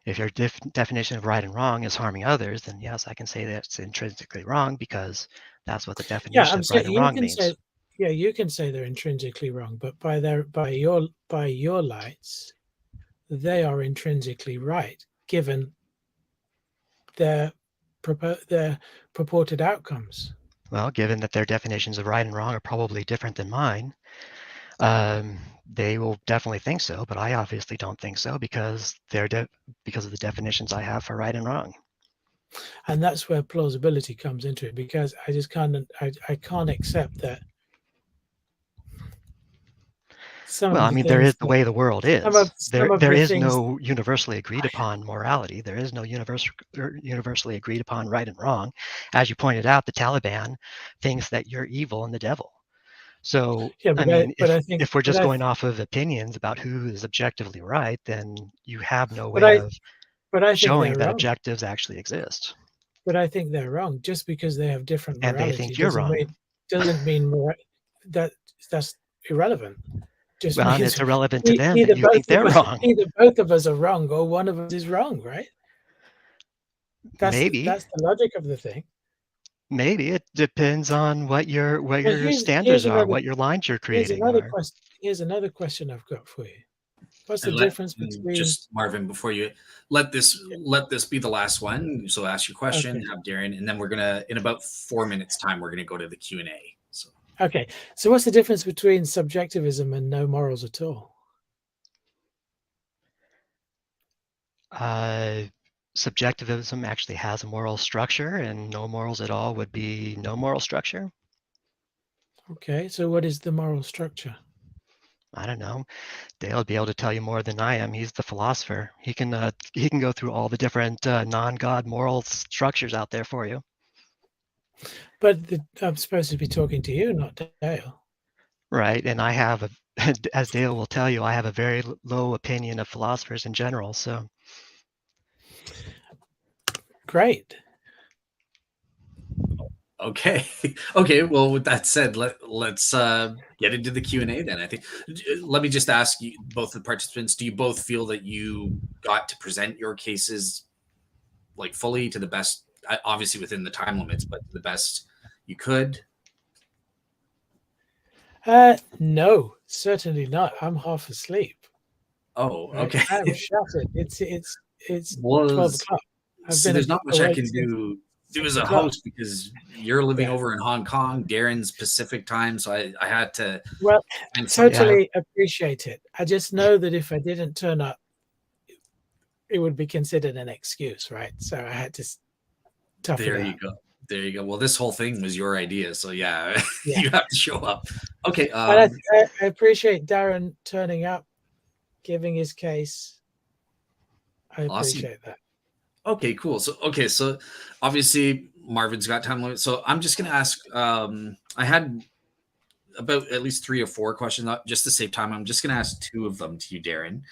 If your definition of right and wrong is harming others, then yes, I can say that's intrinsically wrong, because that's what the definition of right and wrong means. You can say they're intrinsically wrong, but by your lights, they are intrinsically right, given their purported outcomes. Well, given that their definitions of right and wrong are probably different than mine, they will definitely think so, but I obviously don't think so, because because of the definitions I have for right and wrong. And that's where plausibility comes into it, because I just can't accept that. some Well, of I the mean, there things is the way the world is. some of There the is things no universally agreed upon morality. There is no universally agreed upon right and wrong. As you pointed out, the Taliban thinks that you're evil and the devil. So, yeah, I mean, I think if we're just going off of opinions about who is objectively right, then you have no but way I of but I think showing they're that wrong. objectives actually exist. But I think they're wrong. Just because they have different And they morality think you're wrong. doesn't mean that that's irrelevant. Just Well, and means it's irrelevant to them either that you think they're wrong. either both of us are wrong or one of us is wrong, right? Maybe. That's the logic of the thing. Maybe it depends on what your But standards are, what your lines you're creating are. Here's another question I've got for you. What's the And difference between just Marvin, before you let this be the last one. So ask your question, Okay. have Darren, and then we're gonna, in about 4 minutes time, we're gonna go to the Q&A. So Okay, so what's the difference between subjectivism and no morals at all? Subjectivism actually has a moral structure, and no morals at all would be no moral structure. Okay, so what is the moral structure? I don't know. Dale would be able to tell you more than I am. He's the philosopher. He can go through all the different non-God moral structures out there for you. But I'm supposed to be talking to you, not Dale. Right, and I have, as Dale will tell you, I have a very low opinion of philosophers in general. So great. okay. Okay, well, with that said, let's get into the Q&A then. I think, let me just ask you, both the participants, do you both feel that you got to present your cases like fully to the best, obviously within the time limits, but the best you could? No, certainly not. I'm half asleep. Oh, Right? okay. I'm shattered. It's 12 Was o'clock. See, there's not much I can awake since do 6 as a o'clock. host because you're living Yeah. over in Hong Kong, Darren's Pacific time, so I had to. Well, find some- totally appreciate it. I just know that if I didn't turn up, it would be considered an excuse, right? So I had to tough it There out. you go. There you go. Well, this whole thing was your idea, so yeah, Yeah. you have to show up. Okay. And I appreciate Darren turning up, giving his case. I Awesome. appreciate that. Okay, cool. So obviously Marvin's got time limit. So I'm just gonna ask. I had about at least 3 or 4 questions, just to save time. I'm just gonna ask 2 of them to you, Darren.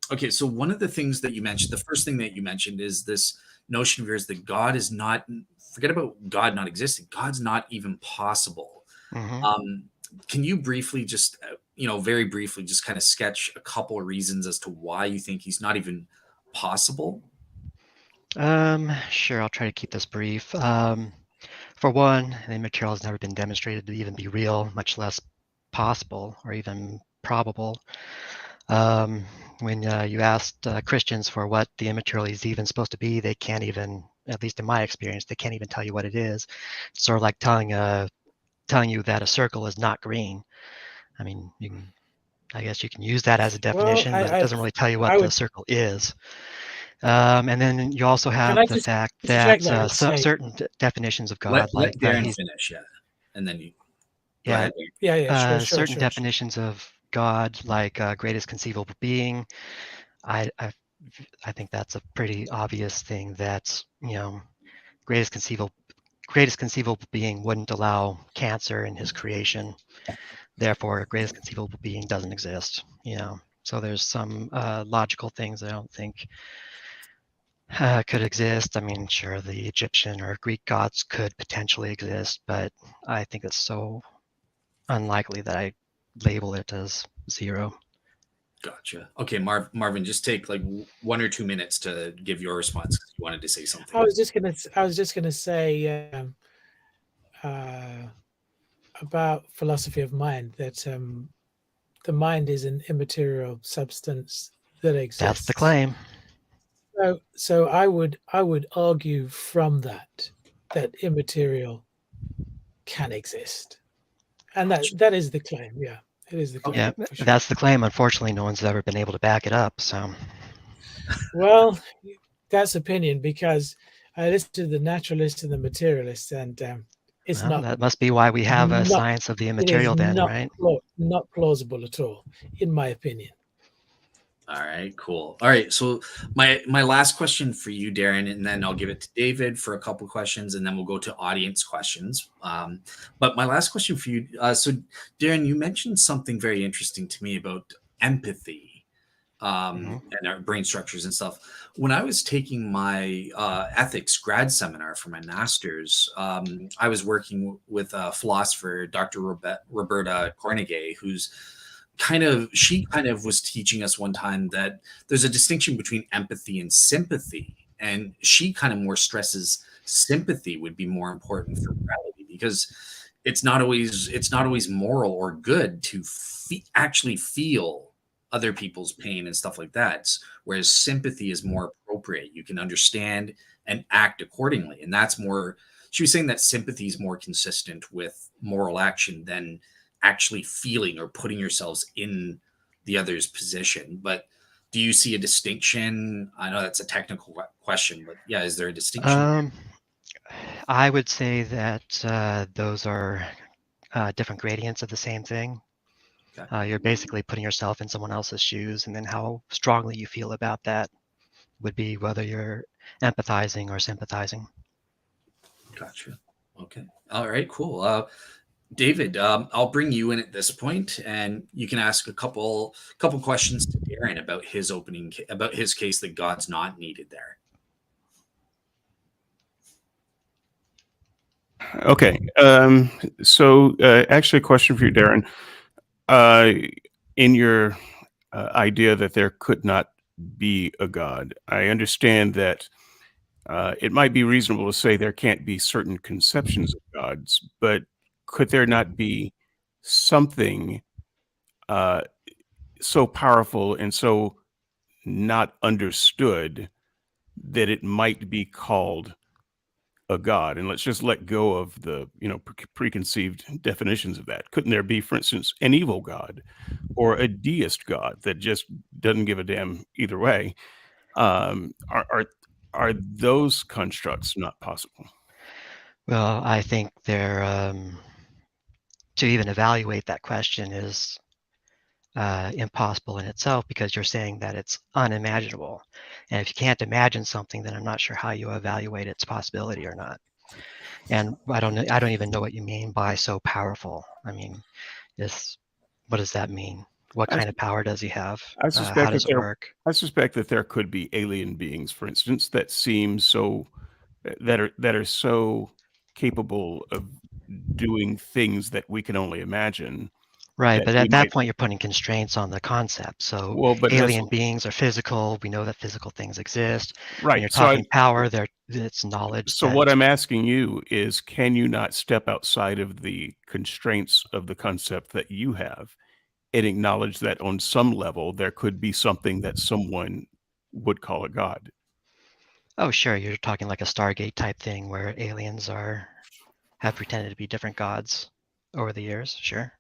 Okay, so one of the things that you mentioned, the first thing that you mentioned, is this notion of yours that God is not. Forget about God not existing. God's not even possible. Mm-hmm. Can you briefly, just very briefly, just kind of sketch a couple of reasons as to why you think he's not even possible? Sure, I'll try to keep this brief. For one, the immaterial has never been demonstrated to even be real, much less possible or even probable. When you asked Christians for what the immaterial is even supposed to be, they can't even, at least in my experience, they can't even tell you what it is. It's sort of like telling you that a circle is not green. I mean, I guess you can use that as a definition, but it doesn't really tell you what the circle is. And then you also have the fact that certain definitions of God, let Darren finish, and then you. Sure, certain definitions of God, like greatest conceivable being, I think that's a pretty obvious thing. That greatest conceivable being wouldn't allow cancer in his creation. Therefore, greatest conceivable being doesn't exist. So there's some logical things I don't think could exist. I mean, sure, the Egyptian or Greek gods could potentially exist, but I think it's so unlikely that I label it as 0. Gotcha. Okay, Marvin, just take like 1 or 2 minutes to give your response because you wanted to say something. I was just gonna say about philosophy of mind, that the mind is an immaterial substance that exists. That's the claim. So I would argue from that immaterial can exist, and that is the claim. Yeah, it is the claim. Yeah, sure. That's the claim. Unfortunately, no one's ever been able to back it up. So, well, that's opinion, because I listen to the naturalists and the materialists, and It's Well, not. that must be why we have a not- science of the It is immaterial then, not right? not plausible at all, in my opinion. All right, cool. All right, so my last question for you, Darren, and then I'll give it to David for a couple questions, and then we'll go to audience questions. But my last question for you, so Darren, you mentioned something very interesting to me about empathy and our brain structures and stuff. When I was taking my ethics grad seminar for my master's, I was working with a philosopher, Dr. Roberta Cornegay, she kind of was teaching us one time that there's a distinction between empathy and sympathy. And she kind of more stresses sympathy would be more important for morality, because it's not always moral or good to actually feel other people's pain and stuff like that. Whereas sympathy is more appropriate. You can understand and act accordingly. And that's more, she was saying that sympathy is more consistent with moral action than actually feeling or putting yourselves in the other's position. But do you see a distinction? I know that's a technical question, but yeah, is there a distinction? I would say that those are different gradients of the same thing. Okay. You're basically putting yourself in someone else's shoes, and then how strongly you feel about that would be whether you're empathizing or sympathizing. Gotcha. Okay. All right, cool. David, I'll bring you in at this point, and you can ask a couple questions to Darren about his case that God's not needed there. Okay. So actually, a question for you, Darren. In your idea that there could not be a God, I understand that it might be reasonable to say there can't be certain conceptions of gods, but could there not be something so powerful and so not understood that it might be called a god? And let's just let go of the preconceived definitions of that. Couldn't there be, for instance, an evil god or a deist god that just doesn't give a damn either way? Are those constructs not possible? Well, I think to even evaluate that question is impossible in itself, because you're saying that it's unimaginable. And if you can't imagine something, then I'm not sure how you evaluate its possibility or not. And I don't even know what you mean by so powerful. I mean, what does that mean? What kind of power does he have? I How suspect does it work? I suspect that there could be alien beings, for instance, that seem so that are so capable of doing things that we can only imagine. Right, That but we at that might, point, you're putting constraints on the concept. So well, but that's alien beings are physical. We know that physical things exist. When right. you're talking power, it's knowledge So that what I'm asking you is, can you not step outside of the constraints of the concept that you have and acknowledge that on some level there could be something that someone would call a god? Oh, sure, you're talking like a Stargate type thing where aliens have pretended to be different gods over the years. Sure.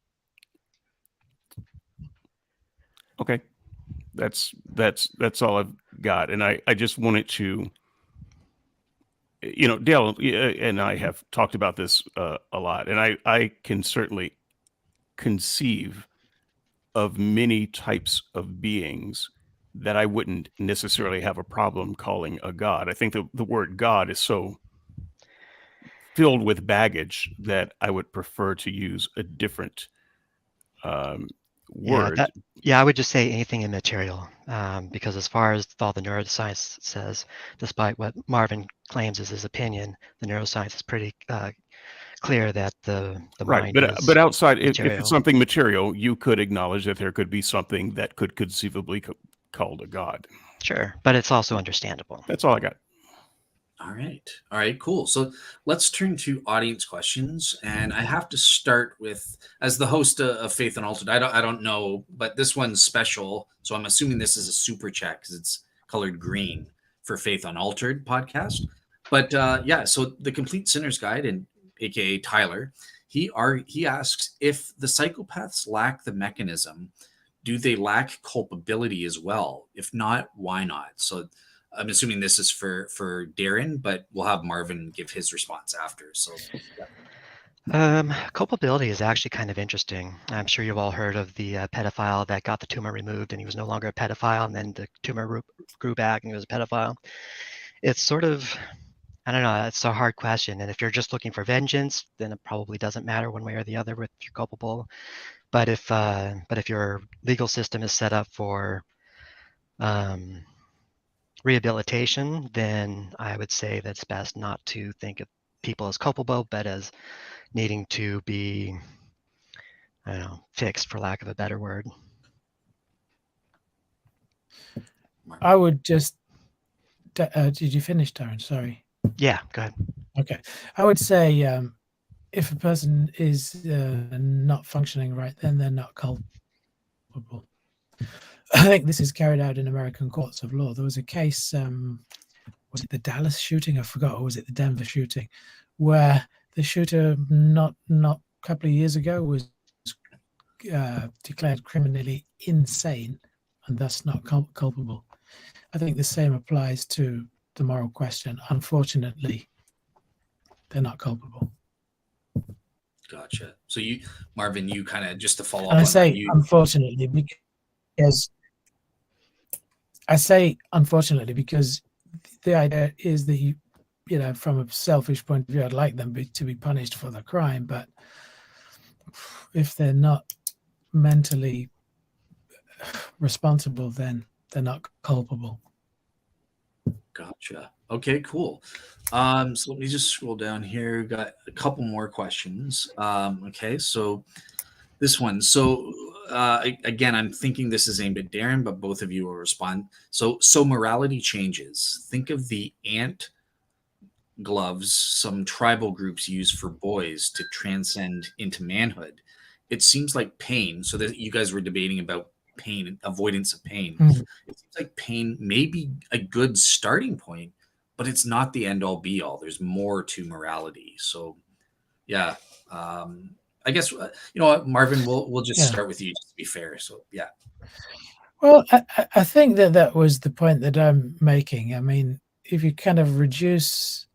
Okay. That's all I've got. And I just wanted to, Dale and I have talked about this a lot, and I can certainly conceive of many types of beings that I wouldn't necessarily have a problem calling a god. I think the word God is so filled with baggage that I would prefer to use a different word. I would just say anything immaterial, because as far as all the neuroscience says, despite what Marvin claims is his opinion, the neuroscience is pretty clear that the Right, mind is but outside, if material. it's something material, you could acknowledge that there could be something that could conceivably called a god. Sure, but it's also understandable. That's all I got. All right, cool. So let's turn to audience questions, and I have to start with, as the host of Faith Unaltered, I don't know, but this one's special, so I'm assuming this is a super chat because it's colored green for Faith Unaltered podcast. But yeah, so the Complete Sinner's Guide, and aka Tyler, he asks, if the psychopaths lack the mechanism, do they lack culpability as well? If not, why not? So I'm assuming this is for Darren, but we'll have Marvin give his response after. So, yeah. Culpability is actually kind of interesting. I'm sure you've all heard of the pedophile that got the tumor removed and he was no longer a pedophile, and then the tumor grew back and he was a pedophile. It's sort of, I don't know, it's a hard question. And if you're just looking for vengeance, then it probably doesn't matter one way or the other if you're culpable. But if your legal system is set up for rehabilitation, then I would say that it's best not to think of people as culpable, but as needing to be, I don't know, fixed, for lack of a better word. I would just. Did you finish, Darren? Sorry. Yeah, go ahead. Okay. I would say if a person is not functioning right, then they're not culpable. I think this is carried out in American courts of law. There was a case, was it the Dallas shooting? I forgot, or was it the Denver shooting, where the shooter not a couple of years ago was declared criminally insane and thus not culpable. I think the same applies to the moral question. Unfortunately, they're not culpable. Gotcha. So you, Marvin, you kind of, just to follow up And I on say that, unfortunately because the idea is that you know, from a selfish point of view, I'd like them to be punished for the crime, but if they're not mentally responsible, then they're not culpable. Gotcha. Okay, cool. So let me just scroll down here. Got a couple more questions. Okay, so this one. So again, I'm thinking this is aimed at Darren, but both of you will respond. So morality changes. Think of the ant gloves some tribal groups use for boys to transcend into manhood. It seems like pain. So that you guys were debating about pain, avoidance of pain. Mhm. It seems like pain may be a good starting point, but it's not the end all be all. There's more to morality. So, yeah, I guess you know what, Marvin. We'll just start with you, just to be fair. So, yeah. Well, I think that was the point that I'm making. I mean, if you kind of reduce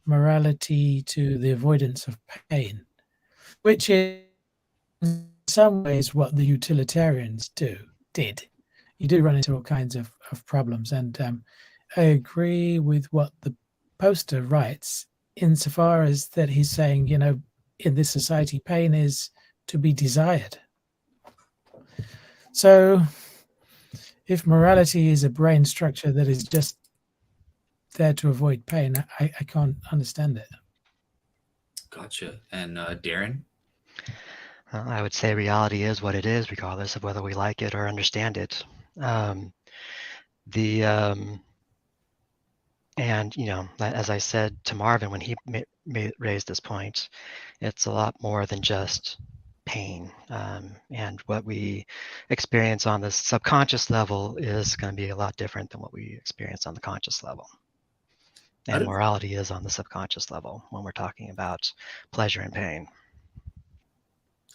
morality to the avoidance of pain, which is in some ways what the utilitarians did. You do run into all kinds of problems. And I agree with what the poster writes, insofar as that he's saying, you know, in this society, pain is to be desired. So if morality is a brain structure that is just there to avoid pain, I can't understand it. Gotcha. And Darren? I would say reality is what it is, regardless of whether we like it or understand it. And, you know, as I said to Marvin when he raised this point, it's a lot more than just pain. And what we experience on the subconscious level is going to be a lot different than what we experience on the conscious level. And morality is on the subconscious level when we're talking about pleasure and pain.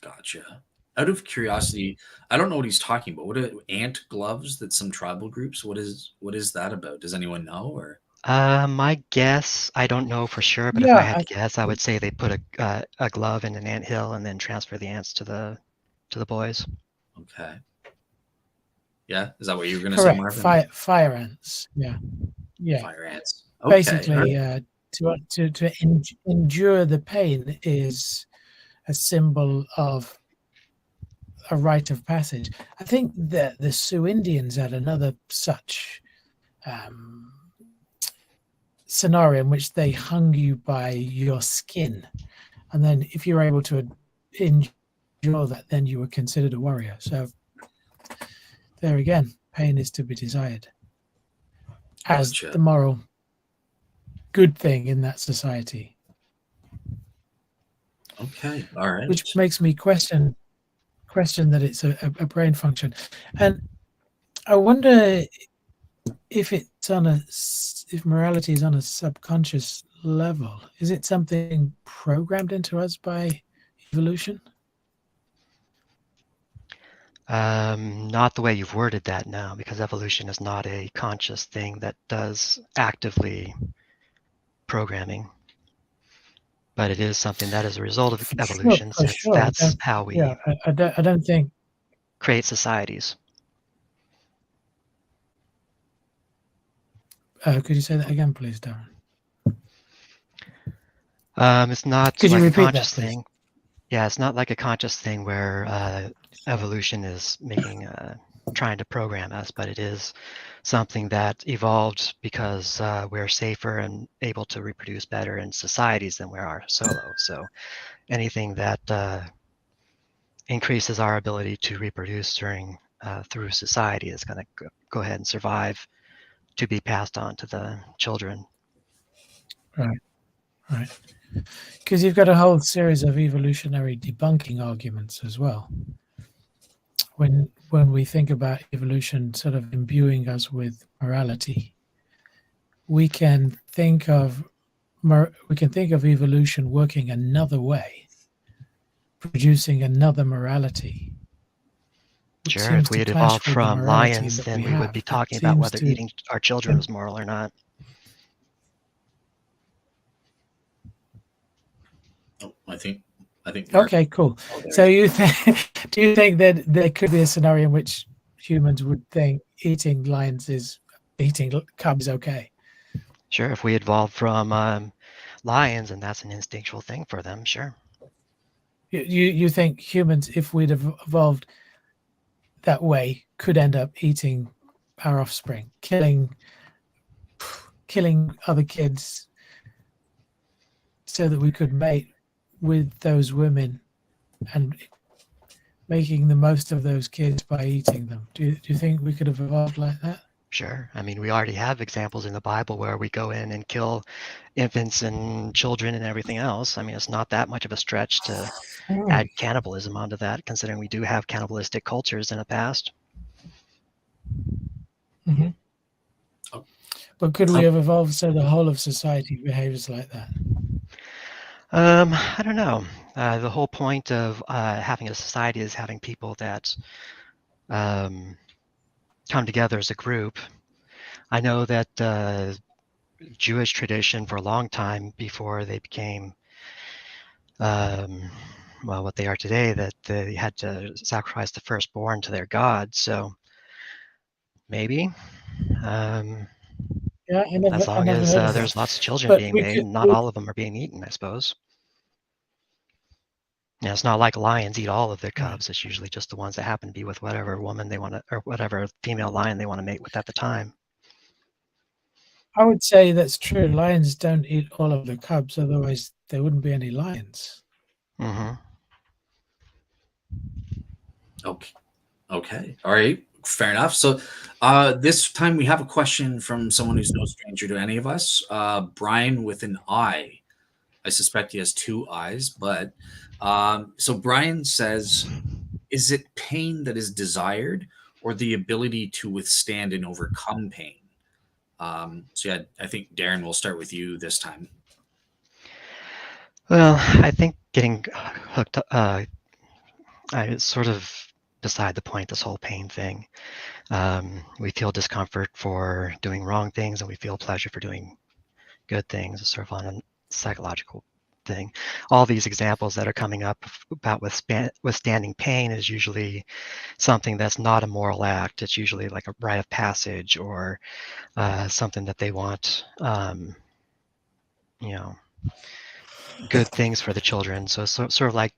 Gotcha. Out of curiosity, I don't know what he's talking about. What are ant gloves that some tribal groups? What is that about? Does anyone know? Or My guess, I don't know for sure, but if I had to guess, I would say they put a glove in an anthill and then transfer the ants to the boys. Okay. Yeah, is that what you were going to say, Marvin? Fire ants. Yeah. Fire ants. Okay. Basically, to endure the pain is a symbol of a rite of passage. I think that the Sioux Indians had another such scenario in which they hung you by your skin, and then if you were able to endure that, then you were considered a warrior. So there again, pain is to be desired as the moral good thing in that society. Okay, all right. Which makes me question that it's a brain function, and I wonder if morality is on a subconscious level. Is it something programmed into us by evolution? Not the way you've worded that now, because evolution is not a conscious thing that does actively programming. but it is something that is a result of For evolution, for since sure. that's how we I don't think. create societies. Could you say that again, please, Darren? It's not Could you like a repeat that, conscious please? thing. Yeah, it's not like a conscious thing where evolution is making trying to program us, but it is something that evolved because we're safer and able to reproduce better in societies than we are solo. So anything that increases our ability to reproduce through society is going to go ahead and survive to be passed on to the children. Right. Because you've got a whole series of evolutionary debunking arguments as well. When we think about evolution sort of imbuing us with morality, we can think of evolution working another way, producing another morality. Sure, if we had evolved from lions, then we would be talking about whether eating our children was moral or not. Oh, I think. Okay, cool. So do you think that there could be a scenario in which humans would think eating cubs okay? Sure, if we evolved from lions and that's an instinctual thing for them, sure. You think humans, if we'd have evolved that way, could end up eating our offspring, killing other kids so that we could mate with those women and making the most of those kids by eating them? Do you think we could have evolved like that? Sure. I mean, we already have examples in the Bible where we go in and kill infants and children and everything else. I mean, it's not that much of a stretch to add cannibalism onto that, considering we do have cannibalistic cultures in the past. Mm-hmm. But could we have evolved so the whole of society behaves like that? I don't know. The whole point of having a society is having people that come together as a group. I know that Jewish tradition for a long time before they became what they are today, that they had to sacrifice the firstborn to their god. So maybe. Yeah, as long as there's lots of children being made, and not all of them are being eaten, I suppose. Yeah, it's not like lions eat all of their cubs. It's usually just the ones that happen to be with whatever woman they want to, or whatever female lion they want to mate with at the time. I would say that's true. Lions don't eat all of the cubs, otherwise there wouldn't be any lions. Mm-hmm. Okay. All right. Fair enough. So this time we have a question from someone who's no stranger to any of us. Brian with an I. I suspect he has two eyes, but so Brian says, is it pain that is desired or the ability to withstand and overcome pain? So yeah, I think Darren, we'll start with you this time. Well, I think getting hooked up, it's sort of beside the point, this whole pain thing. We feel discomfort for doing wrong things and we feel pleasure for doing good things. It's sort of on a psychological thing. All these examples that are coming up about withstanding pain is usually something that's not a moral act. It's usually like a rite of passage or something that they want, good things for the children. So sort of like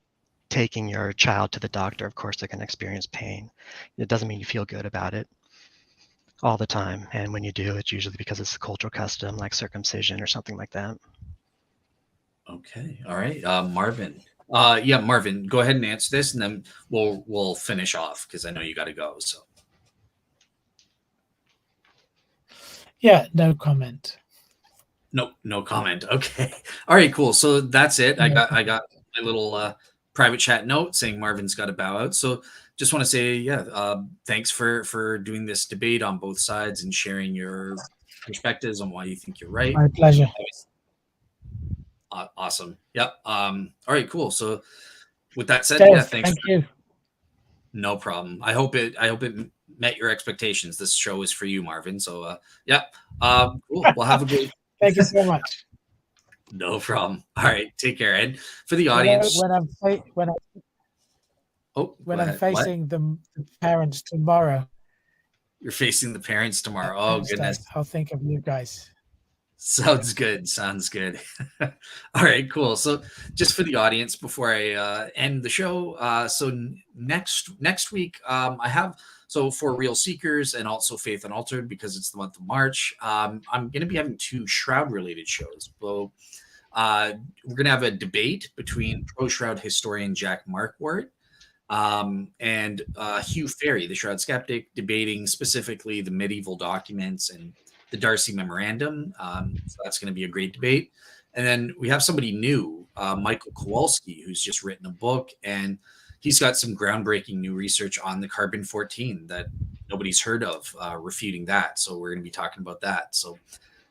taking your child to the doctor. Of course, they're going to experience pain. It doesn't mean you feel good about it all the time. And when you do, it's usually because it's a cultural custom like circumcision or something like that. Okay. All right. Marvin. Yeah, Marvin, go ahead and answer this and then we'll finish off because I know you got to go. So. Yeah, no comment. No comment. Okay. All right, cool. So that's it. I got my little private chat note saying Marvin's got to bow out. So just want to say, thanks for doing this debate on both sides and sharing your perspectives on why you think you're right. My pleasure. Awesome. Yep. All right, cool. So with that said, Dave, thanks. Thank you. No problem. I hope it met your expectations. This show is for you, Marvin. So cool. We'll have a great Thank you so much. No problem. All right, take care. And for the audience, when I'm oh, when go I'm ahead. What? facing the parents tomorrow, You're facing the parents tomorrow. Oh, Wednesday, goodness. I'll think of you guys. Sounds good. Sounds good. All right, cool. So, just for the audience, before I end the show, next week, I have for Real Seekers and also Faith Unaltered, because it's the month of March. I'm going to be having 2 Shroud related shows. So, we're going to have a debate between pro Shroud historian Jack Markwart and Hugh Ferry, the Shroud skeptic, debating specifically the medieval documents and the Darcy Memorandum. So that's going to be a great debate. And then we have somebody new, Michael Kowalski, who's just written a book, and he's got some groundbreaking new research on the carbon-14 that nobody's heard of, refuting that. So we're going to be talking about that. So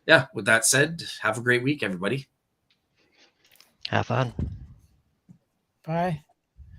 yeah, with that said, have a great week, everybody. Have fun. Bye.